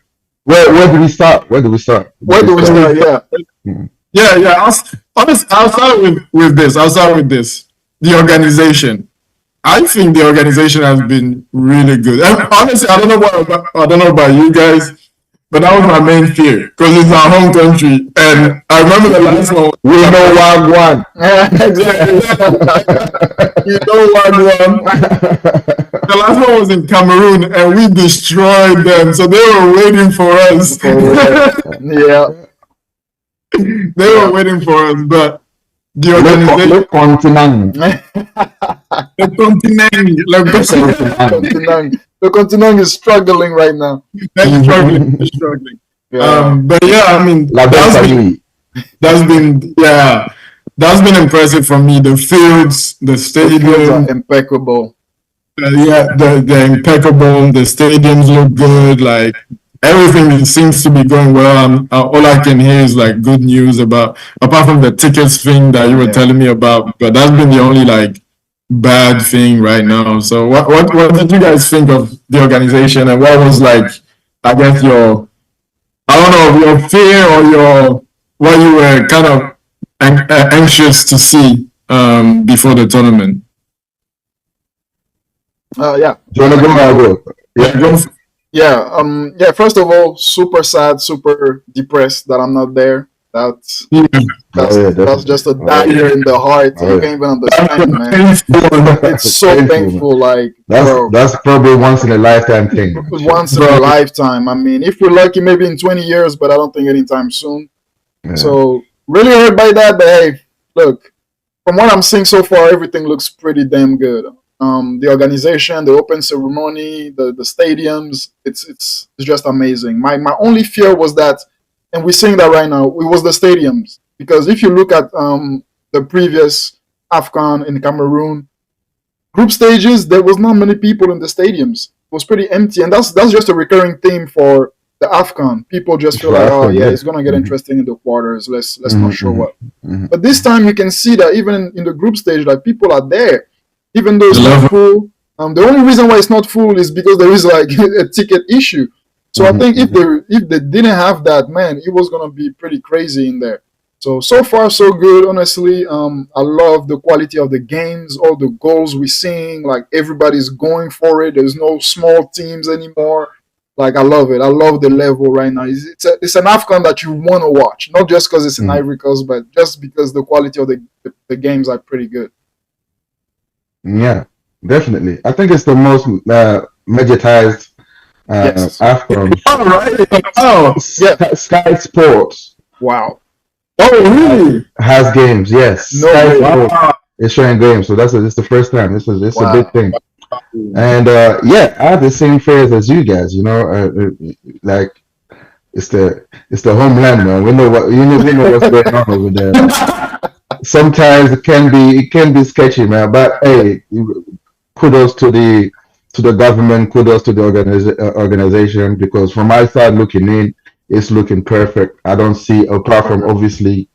Where do we start? Yeah. I'll start with this. The organization. I think the organization has been really good. And honestly, I don't know about you guys, but that was my main fear because it's our home country, and I remember the last one. We know Wagwan. Exactly. You know Wagwan. The last one was in Cameroon, and we destroyed them. So they were waiting for us. Yeah. They were waiting for us, but the organization. Le continent. The continent is struggling right now. They're struggling. Yeah. But yeah, I mean, that's been impressive for me. The fields, the stadium, the fields are impeccable. They're impeccable. The stadiums look good. Like everything seems to be going well. All I can hear is like good news apart from the tickets thing that you were telling me about. But that's been the only like bad thing right now. So what did you guys think of the organization, and what was like, I guess your fear or what you were kind of anxious to see before the tournament? Yeah. Do you want to go? Yeah. First of all, super sad, super depressed that I'm not there. That's just a dagger in the heart. You can't even understand, man. It's so painful. Like that's probably once in a lifetime thing. Once in a lifetime. I mean, if we're lucky, maybe in 20 years, but I don't think anytime soon. Yeah. So really hurt by that. But hey, look, from what I'm seeing so far, everything looks pretty damn good. The organization, the open ceremony, the stadiums, it's just amazing. My only fear was that, and we're seeing that right now, it was the stadiums. Because if you look at the previous AFCON in Cameroon, group stages, there was not many people in the stadiums. It was pretty empty. And that's just a recurring theme for the AFCON. People just feel like, it's going to get interesting in the quarters. Let's not show up. But this time you can see that even in the group stage, like people are there. Even though it's not full. The only reason why it's not full is because there is like a ticket issue. So I think if they didn't have that, man, it was gonna be pretty crazy in there. So far so good, honestly. I love the quality of the games, all the goals we're seeing. Like everybody's going for it. There's no small teams anymore. Like I love it. I love the level right now. It's an AFCON that you want to watch, not just because it's in Ivory Coast, but just because the quality of the games are pretty good. Yeah, definitely. I think it's the most mediatized AFCON. All right. Oh, yeah. Sky Sports. Wow. Oh, really? Has games, yes. No Sky way. Sports is showing games, so it's the first time. It's a big thing. And I have the same fears as you guys. You know, like it's the homeland, man. We know what's going on over there. Sometimes it can be sketchy, man. But hey, kudos to the government, kudos to the organization, because from my side looking in, it's looking perfect. I don't see, apart from obviously,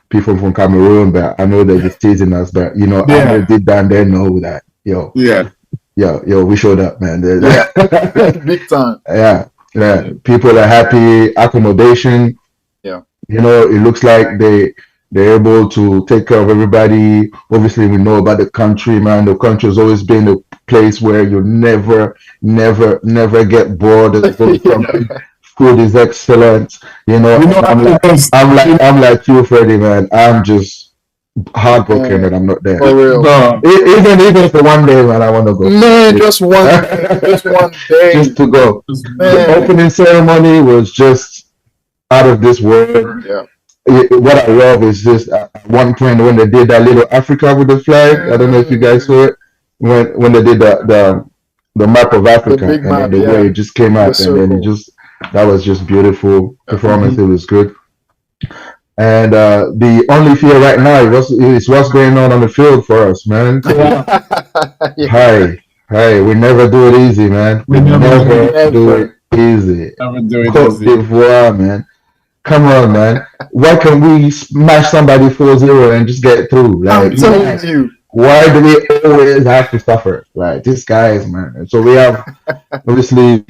people from Cameroon, but I know they're just teasing us, but I know deep down they know that, we showed up, man. Big time. Yeah. People are happy, accommodation. Yeah. It looks like they're able to take care of everybody. Obviously, we know about the country, man. The country has always been a place where you never get bored. Food is excellent. I'm like you, Freddie, man. I'm just heartbroken that I'm not there. For real. No. Even for one day, man, I want to go. Man, just one day. Just to go. Man. The opening ceremony was just out of this world. Yeah. What I love is just at one point when they did that little Africa with the flag. I don't know if you guys saw it. When they did the map of Africa, and map, the way it just came out, and then that was just beautiful performance. It was good. And the only fear right now is what's going on the field for us, man. Hey, we never do it easy, man. We never do it easy. Cote D'Ivoire, man. Come on, man. Why can't we smash somebody 4-0 and just get through? Like, I'm telling you. Why do we always have to suffer? Like, these guys, man. So we have, obviously,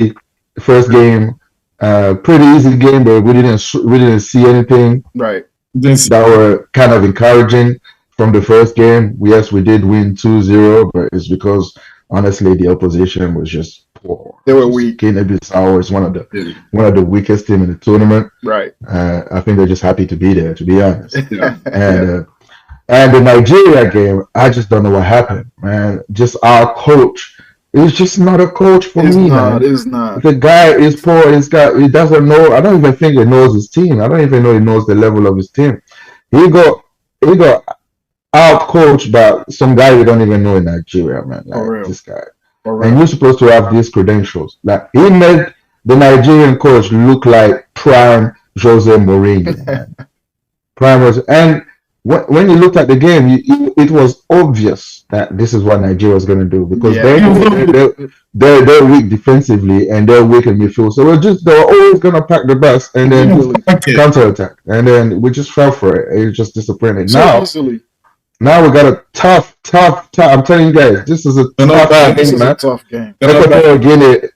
first game, pretty easy game, but we didn't see anything that were kind of encouraging from the first game. Yes, we did win 2-0, but it's because, honestly, the opposition was just poor. They were weak. Guinea-Bissau is one of the weakest teams in the tournament. Right. I think they're just happy to be there, to be honest. And the Nigeria game, I just don't know what happened, man. Just our coach. It's just not a coach for me, man. It's not. The guy is poor. He doesn't know. I don't even think he knows his team. I don't even know he knows the level of his team. He got out coached by some guy we don't even know in Nigeria, man. Like this guy. And you're supposed to have these credentials. Like, he made the Nigerian coach look like prime Jose Mourinho, man. Prime Jose. And when you looked at the game, it was obvious that this is what Nigeria was going to do, because they're weak defensively and they're weak in midfield. So they were always going to pack the bus and then counter-attack. And then we just fell for it. It was just disappointing. Now we got a tough. I'm telling you guys, this is a tough game, man. Equatorial Guinea,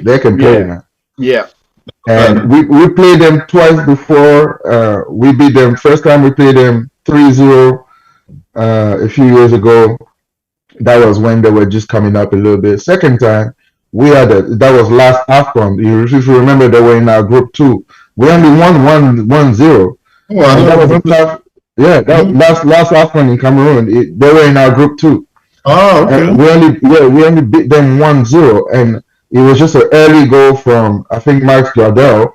they can play, man. Yeah. And we played them twice before. We beat them. First time we played them 3-0 a few years ago. That was when they were just coming up a little bit. Second time, that was last AFCON. If you remember, they were in our group 2. We only won 1-0. That was a tough. Yeah, that last AFCON in Cameroon. They were in our group 2. Oh, okay. And we only beat them 1-0, and it was just an early goal from, I think, Max Gardel.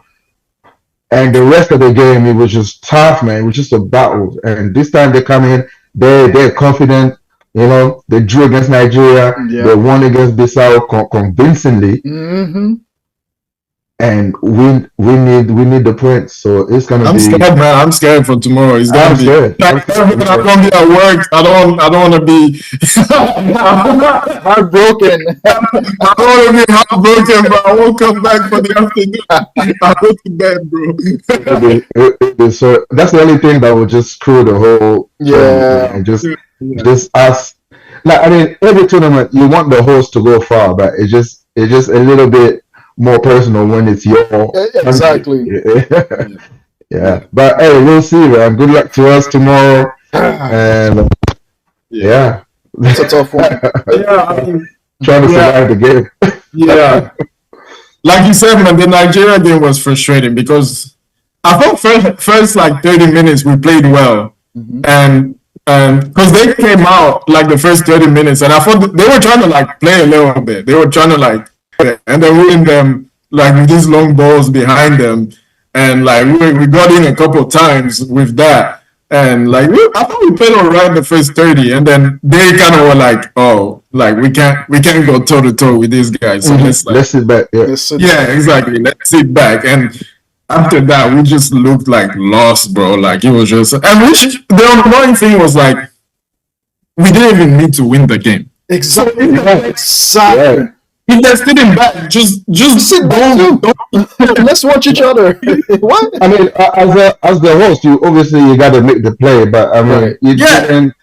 And the rest of the game, it was just tough, man. It was just a battle. And this time they come in, they're confident. They drew against Nigeria. Yeah. They won against Bissau convincingly. Mm-hmm. And we need the points, so it's gonna be. I'm scared, man. I'm scared for tomorrow. It's gonna be. I'm gonna be at work. I don't want to be heartbroken. I don't want to be heartbroken, but I won't come back for the afternoon. I'll go to bed, bro. So that's the only thing that will just screw the whole. And just us. Like, I mean, every tournament you want the host to go far, but it's just a little bit more personal when it's your exactly. Yeah, but hey, we'll see, man. Good luck to us tomorrow. And it's a tough one. Trying to survive the game. Yeah, like you said, man, the Nigeria game was frustrating because I thought first like 30 minutes we played well, and because they came out like the first 30 minutes, and I thought they were trying to like play a little bit. They were trying to like. And then we in them like with these long balls behind them, and like we got in a couple of times with that, and like I thought we played all right the first 30, and then they kind of were like, oh, like we can't go toe to toe with these guys, so let's sit back. Exactly, let's sit back. And after that, we just looked like lost, bro. Like it was just, and the annoying thing was like we didn't even need to win the game. Exactly. So Exactly. if they're sitting back, just Sit back too. Let's watch each other. What? I mean, as the host, you got to make the play, but I mean, Right. you didn't.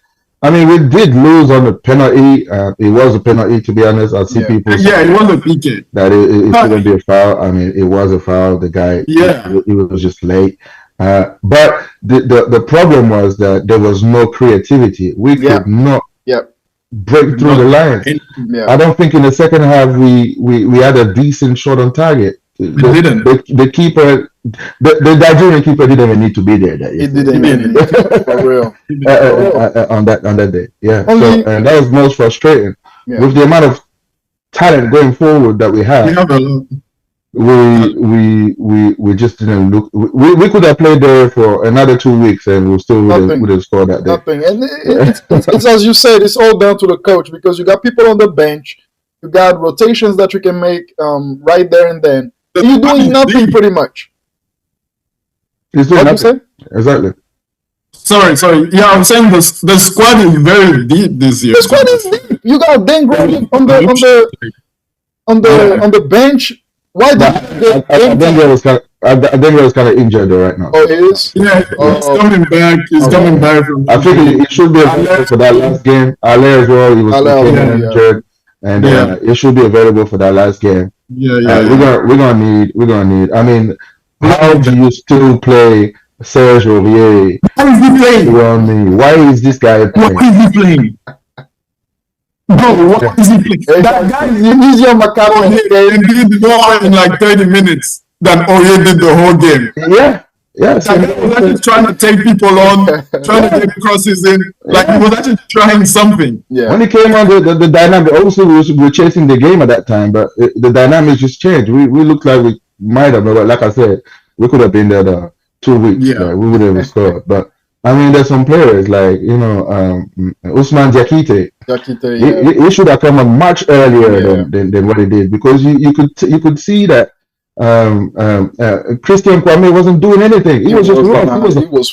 I mean, we did lose on the penalty. It was a penalty, to be honest. I see people it was a PK. that it shouldn't be a foul. I mean, it was a foul. The guy, he was just late. But the problem was that there was no creativity. We could not break through the line. I don't think in the second half we had a decent shot on target. The keeper, the Nigerian keeper didn't even need to be there. He didn't even for real. On that day. Yeah. So and that was most frustrating. With the amount of talent going forward that we have. We just didn't look. We could have played there for another 2 weeks and we still would have scored that day. Nothing. And it's as you said, it's all down to the coach because you got people on the bench, you got rotations that you can make right there and then. You're doing nothing pretty much. He's doing nothing. Exactly. Sorry. Yeah, I'm saying the squad is very deep this year. The squad is deep. You got Dengra on the bench. Why I think Denver was kind of injured though right now. Oh, it is? Yeah, he's coming back. He's coming back from. I think he should be available for that last game. Ale as well. He was injured, and it should be available for that last game. We're gonna need. I mean, how do you still play Serge Aurier? How is he playing? Why is this guy playing? What is he playing? Bro, what is he playing? That guy is Inigo Macaro and did more in like 30 minutes than Aurier did the whole game. Yeah. So he was actually trying to take people on, trying to get crosses in. Like he was actually trying something. Yeah. When he came on, the dynamic, obviously we were chasing the game at that time, but the dynamics just changed. We looked like we might have, but like I said, we could have been there the 2 weeks. Yeah. Like, we would have scored. But I mean, there's some players like Ousmane Diakite. He should have come on much earlier than what he did because you could see that Christian Kwame wasn't doing anything. He was just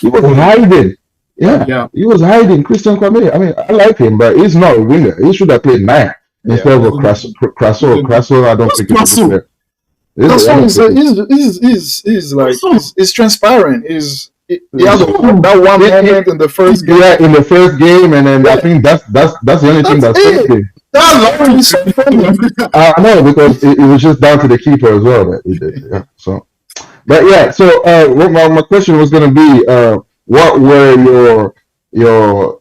he was hiding. Yeah, he was hiding. Christian Kwame. I mean, I like him, but he's not a winger. He should have played 9 instead of Crasso. Crasso, I don't think he's a player. He's transparent. He has that one moment in the first game. Yeah, in the first game, and then I think that's the only thing that's it. I know because it was just down to the keeper as well that he did. Yeah. So, but yeah. So, my question was going to be, what were your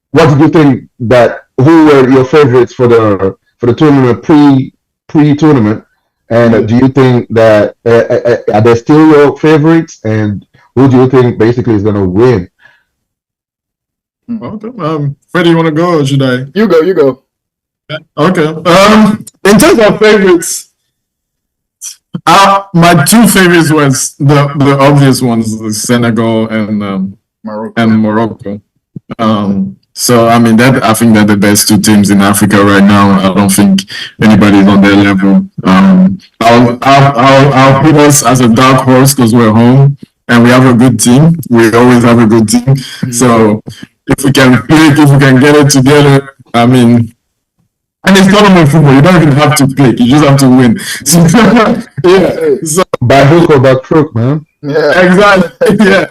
what did you think that who were your favorites for the tournament pre-tournament? And do you think that are they still your favorites? And who do you think basically is going to win? Okay. Freddie, you want to go or should I? You go. Okay. In terms of favorites, my 2 favorites was the obvious ones, Senegal and Morocco. So I mean I think they're the best 2 teams in Africa right now. I don't think anybody's on their level. I'll put us as a dark horse because we're home and we have a good team. We always have a good team. So if we can click, if we can get it together, I mean, and it's tournament football. You don't even have to click. You just have to win. So by hook or by crook, man. Yeah, exactly. Yeah.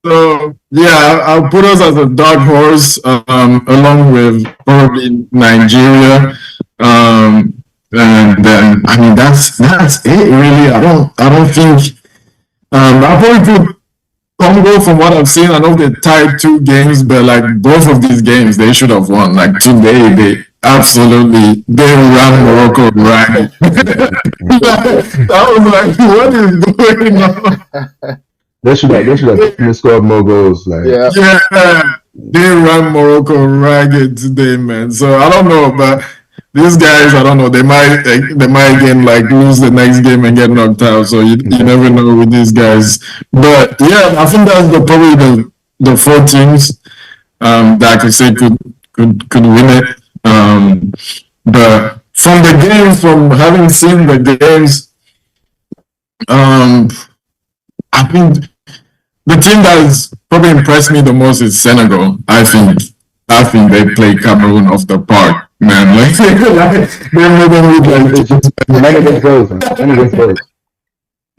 So I'll put us as a dark horse, along with probably Nigeria, and then I mean that's it really. I don't think I'll probably put Congo from what I've seen. I know they tied 2 games, but like both of these games they should have won. Like today they absolutely ran Morocco ragged. I was like, what is going on? They should have scored more goals. Like they ran Morocco ragged today, man. So I don't know, but these guys, I don't know. They might again like lose the next game and get knocked out. So you never know with these guys. But yeah, I think that's probably the 4 teams that I could say could win it. But from the games, from having seen the games, I think the team that has probably impressed me the most is Senegal. I think I think they play Cameroon off the park, man. Like, they made them look like It's just none of this goes, man. None of this goes.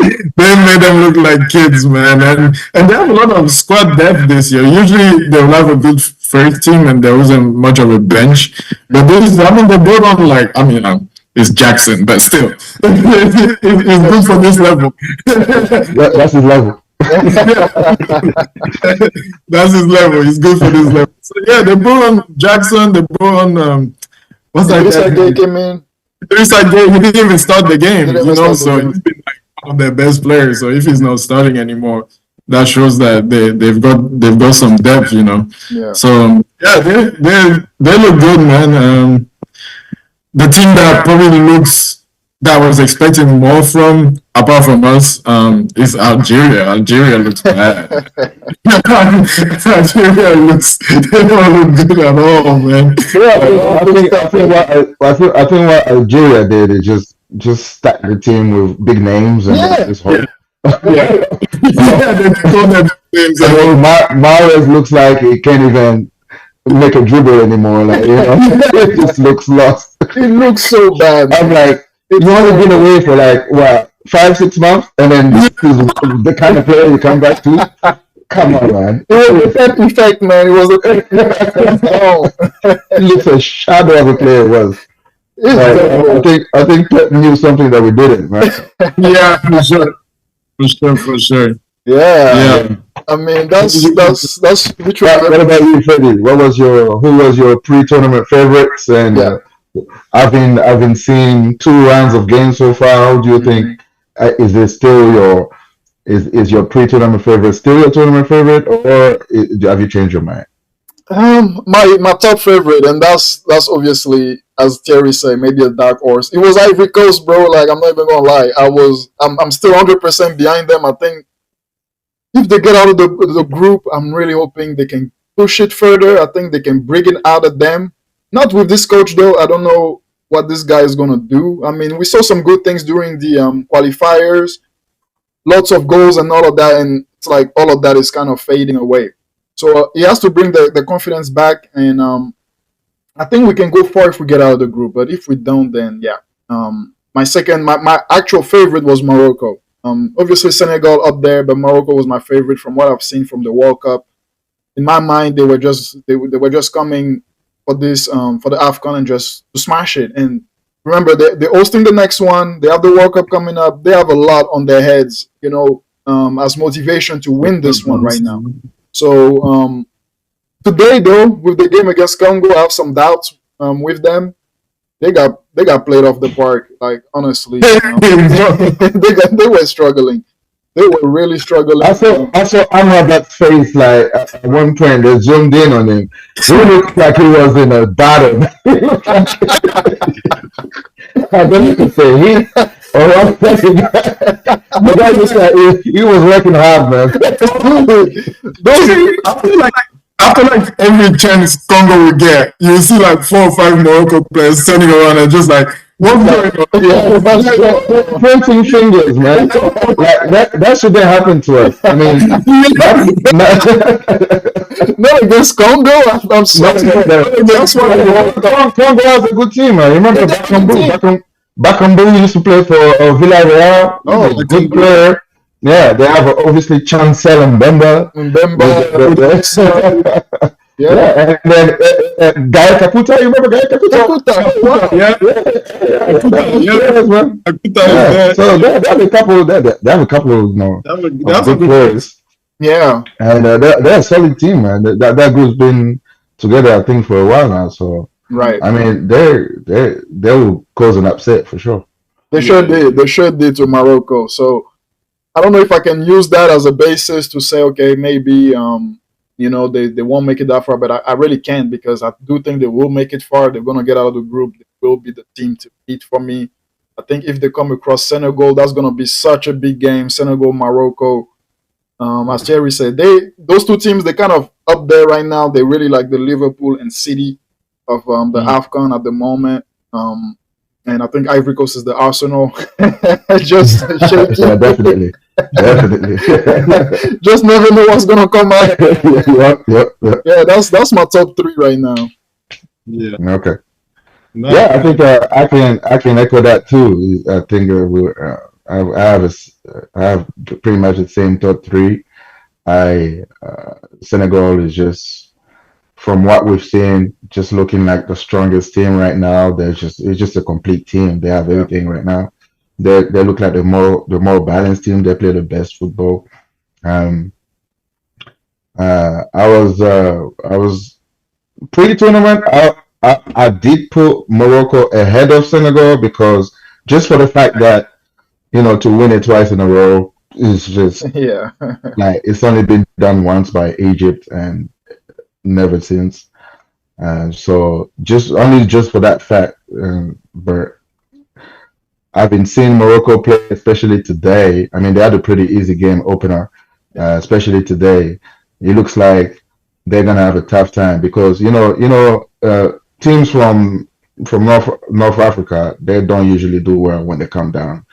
they made them look like kids, man. And they have a lot of squad depth this year. Usually they'll have a good first team and there wasn't much of a bench. But this, I mean, they brought on like, I mean, it's Jackson, but still, it's good for this level. That's his level. That's his level. He's good for this level. So yeah, they brought on Jackson. They brought on what's that? They came in. He didn't even start the game, He didn't you know. start the So game. he's been like one of their best players. So if he's not starting anymore, that shows that they've got some depth, you know. Yeah. So yeah, they look good, man. The team that probably looks that I was expecting more from, apart from us, is Algeria. Algeria looks bad. Algeria looks they don't look good at all, man. Yeah, I think what Algeria did is just stack the team with big names and just hope. Yeah, they told them names. You know, Mahrez looks like he can't even make a dribble anymore. Like, you know, it just looks lost. It looks so bad. I'm like, you only been away for like what 5-6 months, and then this is the kind of player you come back to. Come on, man. It was an effect, man. It was It looks a shadow of a player. It was. I think Pep knew something that we didn't, right? Yeah, for sure. Yeah. I mean, that's which one. What about you, Freddie? Who was your pre-tournament favorites? And I've been seeing 2 rounds of games so far. How do you think? Is this still is your pre-tournament favorite still your tournament favorite, or have you changed your mind? My top favorite, and that's obviously, as Thierry said, maybe a dark horse. It was Ivory Coast, bro. Like, I'm not even gonna lie. I'm still 100% behind them. I think if they get out of the group, I'm really hoping they can push it further. I think they can bring it out of them. Not with this coach though. I don't know what this guy is gonna do. I mean, we saw some good things during the qualifiers, lots of goals and all of that, and it's like all of that is kind of fading away. So he has to bring the confidence back, and I think we can go far if we get out of the group. But if we don't, then yeah. My actual favorite was Morocco. Obviously Senegal up there, but Morocco was my favorite from what I've seen from the World Cup. In my mind, they were just coming for this for the AFCON and just to smash it. And remember, they're hosting the next one. They have the World Cup coming up. They have a lot on their heads, you know, as motivation to win this one right now. So today, though, with the game against Congo, I have some doubts with them. They got played off the park. Like, honestly, they were struggling. They were really struggling. I saw Amrabat's face, like at one point they zoomed in on him. He looked like he was in a battle. I don't know to say he or what. The guy just like he was working hard, man. I feel like every chance Congo would get, you see like 4 or 5 Morocco players turning around and just like, what's going on? Yeah, pointing fingers, man. Like that shouldn't happen to us. I mean, not against Congo. I'm sorry. That's why Congo has a good team, man. Remember Bakambu used to play for Villarreal. Oh, a good player. Yeah, they have obviously Chancel and Mbemba. Yeah, and then Guy Kakuta. You remember Guy Kakuta? Yeah. So they have a couple. They have a couple, you know, good players. Yeah, and they're a solid team, man. That group's been together, I think, for a while now. So right. I mean, they will cause an upset for sure. They sure did. They sure did to Morocco. So I don't know if I can use that as a basis to say, okay, maybe you know, they won't make it that far, but I really can't, because I do think they will make it far. They're gonna get out of the group. They will be the team to beat for me. I think if they come across Senegal, that's gonna be such a big game. Senegal, Morocco. As Thierry said, those 2 teams, they're kind of up there right now. They really like the Liverpool and City of the AFCON at the moment. And I think Ivory Coast is the Arsenal. Just shaky. Yeah, definitely. Just never know what's gonna come out. Yep. Yeah, that's my top 3 right now. Yeah. Okay. No, Yeah, I think I can echo that too. I think I have pretty much the same top 3. Senegal is just, from what we've seen, just looking like the strongest team right now. It's just a complete team. They have everything right now. They look like the more balanced team. They play the best football. I was pre-tournament. I did put Morocco ahead of Senegal because just for the fact that to win it twice in a row is just like it's only been done once by Egypt and never since. So just for that fact, but I've been seeing Morocco play, especially today. I mean, they had a pretty easy game opener, especially today. It looks like they're gonna have a tough time because teams from North Africa, they don't usually do well when they come down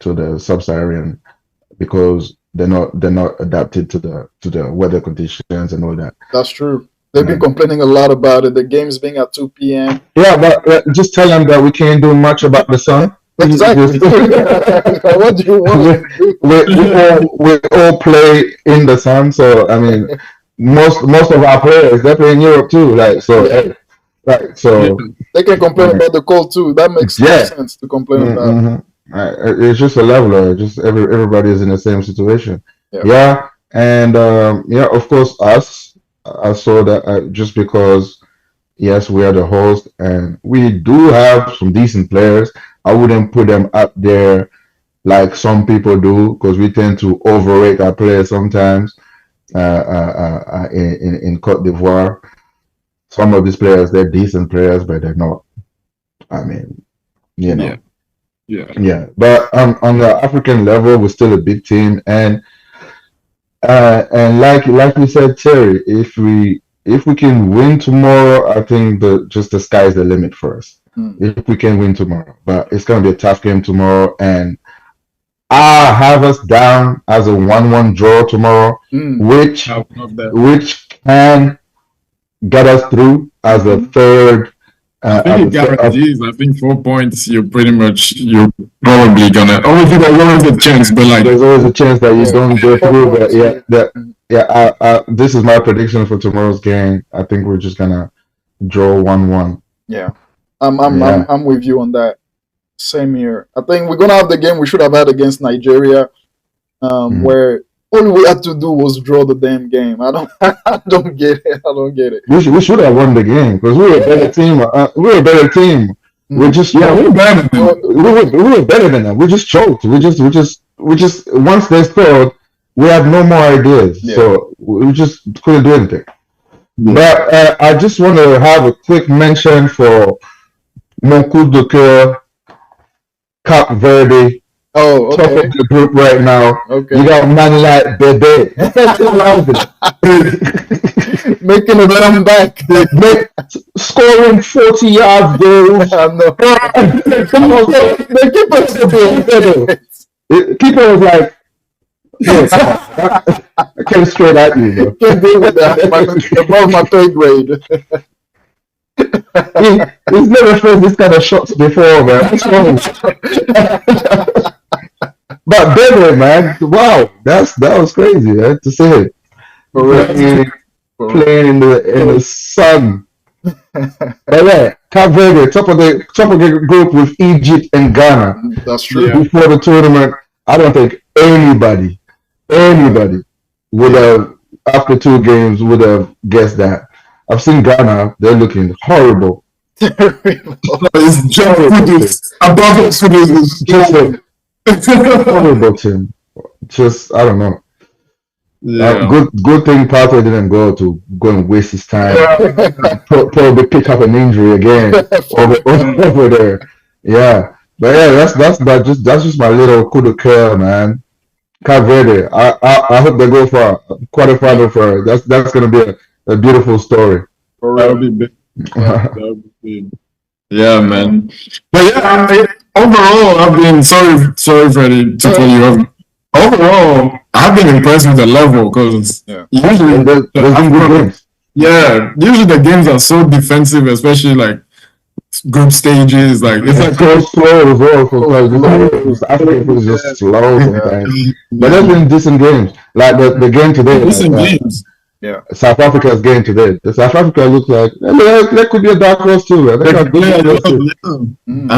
to the sub-Saharan because they're not adapted to the weather conditions and all that. That's true. They've been complaining a lot about it. The games being at 2 p.m. Yeah, but just tell them that we can't do much about the sun. Exactly. What do you want? We all play in the sun, so I mean, most of our players they play in Europe too. Like so, right? So they can complain about the cold too. That makes no sense to complain about. It's just a leveler. Just everybody is in the same situation. And of course us. I saw that just because yes, we are the host and we do have some decent players. I wouldn't put them up there like some people do because we tend to overrate our players sometimes. In Cote d'Ivoire, some of these players they're decent players, but they're not. I mean, Yeah. But on the African level, we're still a big team, and like we said, Terry, if we can win tomorrow, I think the sky's the limit for us. If we can win tomorrow, but it's gonna be a tough game tomorrow, and I have us down as a 1-1 draw tomorrow, which can get us through as a third. I think it guarantees. I think 4 points. You're probably gonna. Obviously, there's always a chance, but there's always a chance that you don't go through. But this is my prediction for tomorrow's game. I think we're just gonna draw 1-1. Yeah, I'm with you on that. Same here. I think we're gonna have the game we should have had against Nigeria, where all we had to do was draw the damn game. I don't get it. We should have won the game because we were a better team. We're just we were better than them. We were better than them. We just choked. We just once they scored, we had no more ideas. So we just couldn't do anything. But I just want to have a quick mention for mon coup de cœur, Cape Verde. Oh, okay. Top of the group right now. Okay. You got man like Bebe. Making a comeback. Scoring 40-yard goals. The keeper was like, I came straight at you, bro. Can't deal with that. Above my pay grade. He's never faced this kind of shots before, man. What's wrong? But Bebe, man, wow, that was crazy, man, to see him playing in the sun. But Cape Verde, top of the group with Egypt and Ghana. That's true. Before the tournament, I don't think anybody would have, after 2 games, would have guessed that. I've seen Ghana; they're looking horrible. It's just above horrible team. Just I don't know. Good thing Pato didn't go and waste his time. Probably pick up an injury again over there. Yeah, but that's just my little coup de cœur, man. Cape Verde. I hope they go for quarterfinal for it. That's gonna be a beautiful story. That would be big. That would be big. Yeah, man. But yeah, overall, I've been sorry, Freddie, to tell you. Overall, I've been impressed with the level because usually there's been good games. Yeah, usually the games are so defensive, especially like group stages. Like it's like so slow as well. Because African football is just slow sometimes. But there's been decent games. Like the game today. Decent games. Yeah. South Africa's game today. The South Africa looks like that could be a dark horse too. I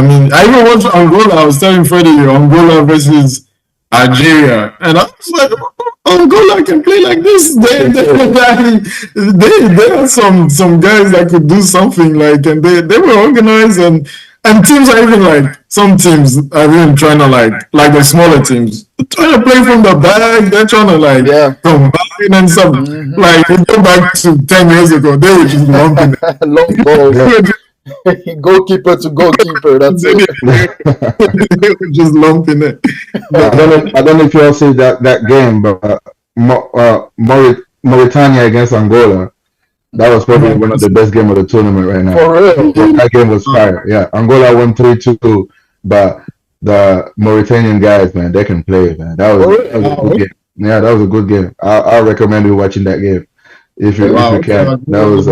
mean, I even watched Angola. I was telling Freddie, Angola versus Algeria, and I was like, Angola can play like this. There are some guys that could do something like, and they were organized, and teams are even like, some teams are even trying to like the smaller teams, they're trying to play from the back. They're trying to like combine and stuff. Like we go back to 10 years ago, they were just lumping it. Long balls. Goalkeeper to goalkeeper. That's it. They were just lumping it. I don't know if you all see that game, but Mauritania against Angola. That was probably one of the best games of the tournament right now. For real? That game was fire. Yeah, Angola won 3-2, but the Mauritanian guys, man, they can play, man. That was a good game. Yeah, that was a good game. I recommend you watching that game if you can. That was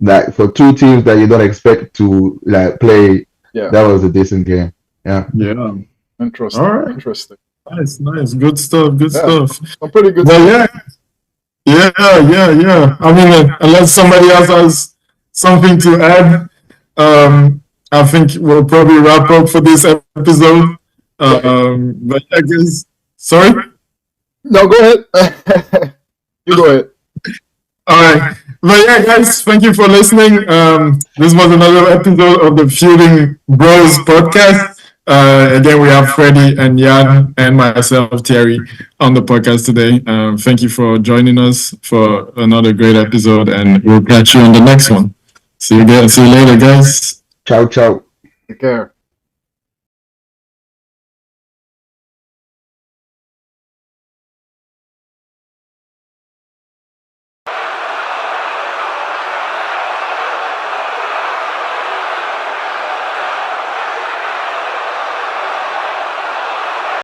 like for two teams that you don't expect to like play. Yeah, that was a decent game. Yeah. Yeah. Interesting. All right. Interesting. Nice. Good stuff. Some pretty good. Well, yeah. I mean, unless somebody else has something to add, I think we'll probably wrap up for this episode. But I guess, sorry? No, go ahead. You go ahead. All right. But yeah, guys, thank you for listening. This was another episode of the Feuding Bros podcast. Again, we have Freddie and Jan and myself, Thierry, on the podcast today. Thank you for joining us for another great episode, and we'll catch you on the next one. See you later, guys. Ciao. Take care.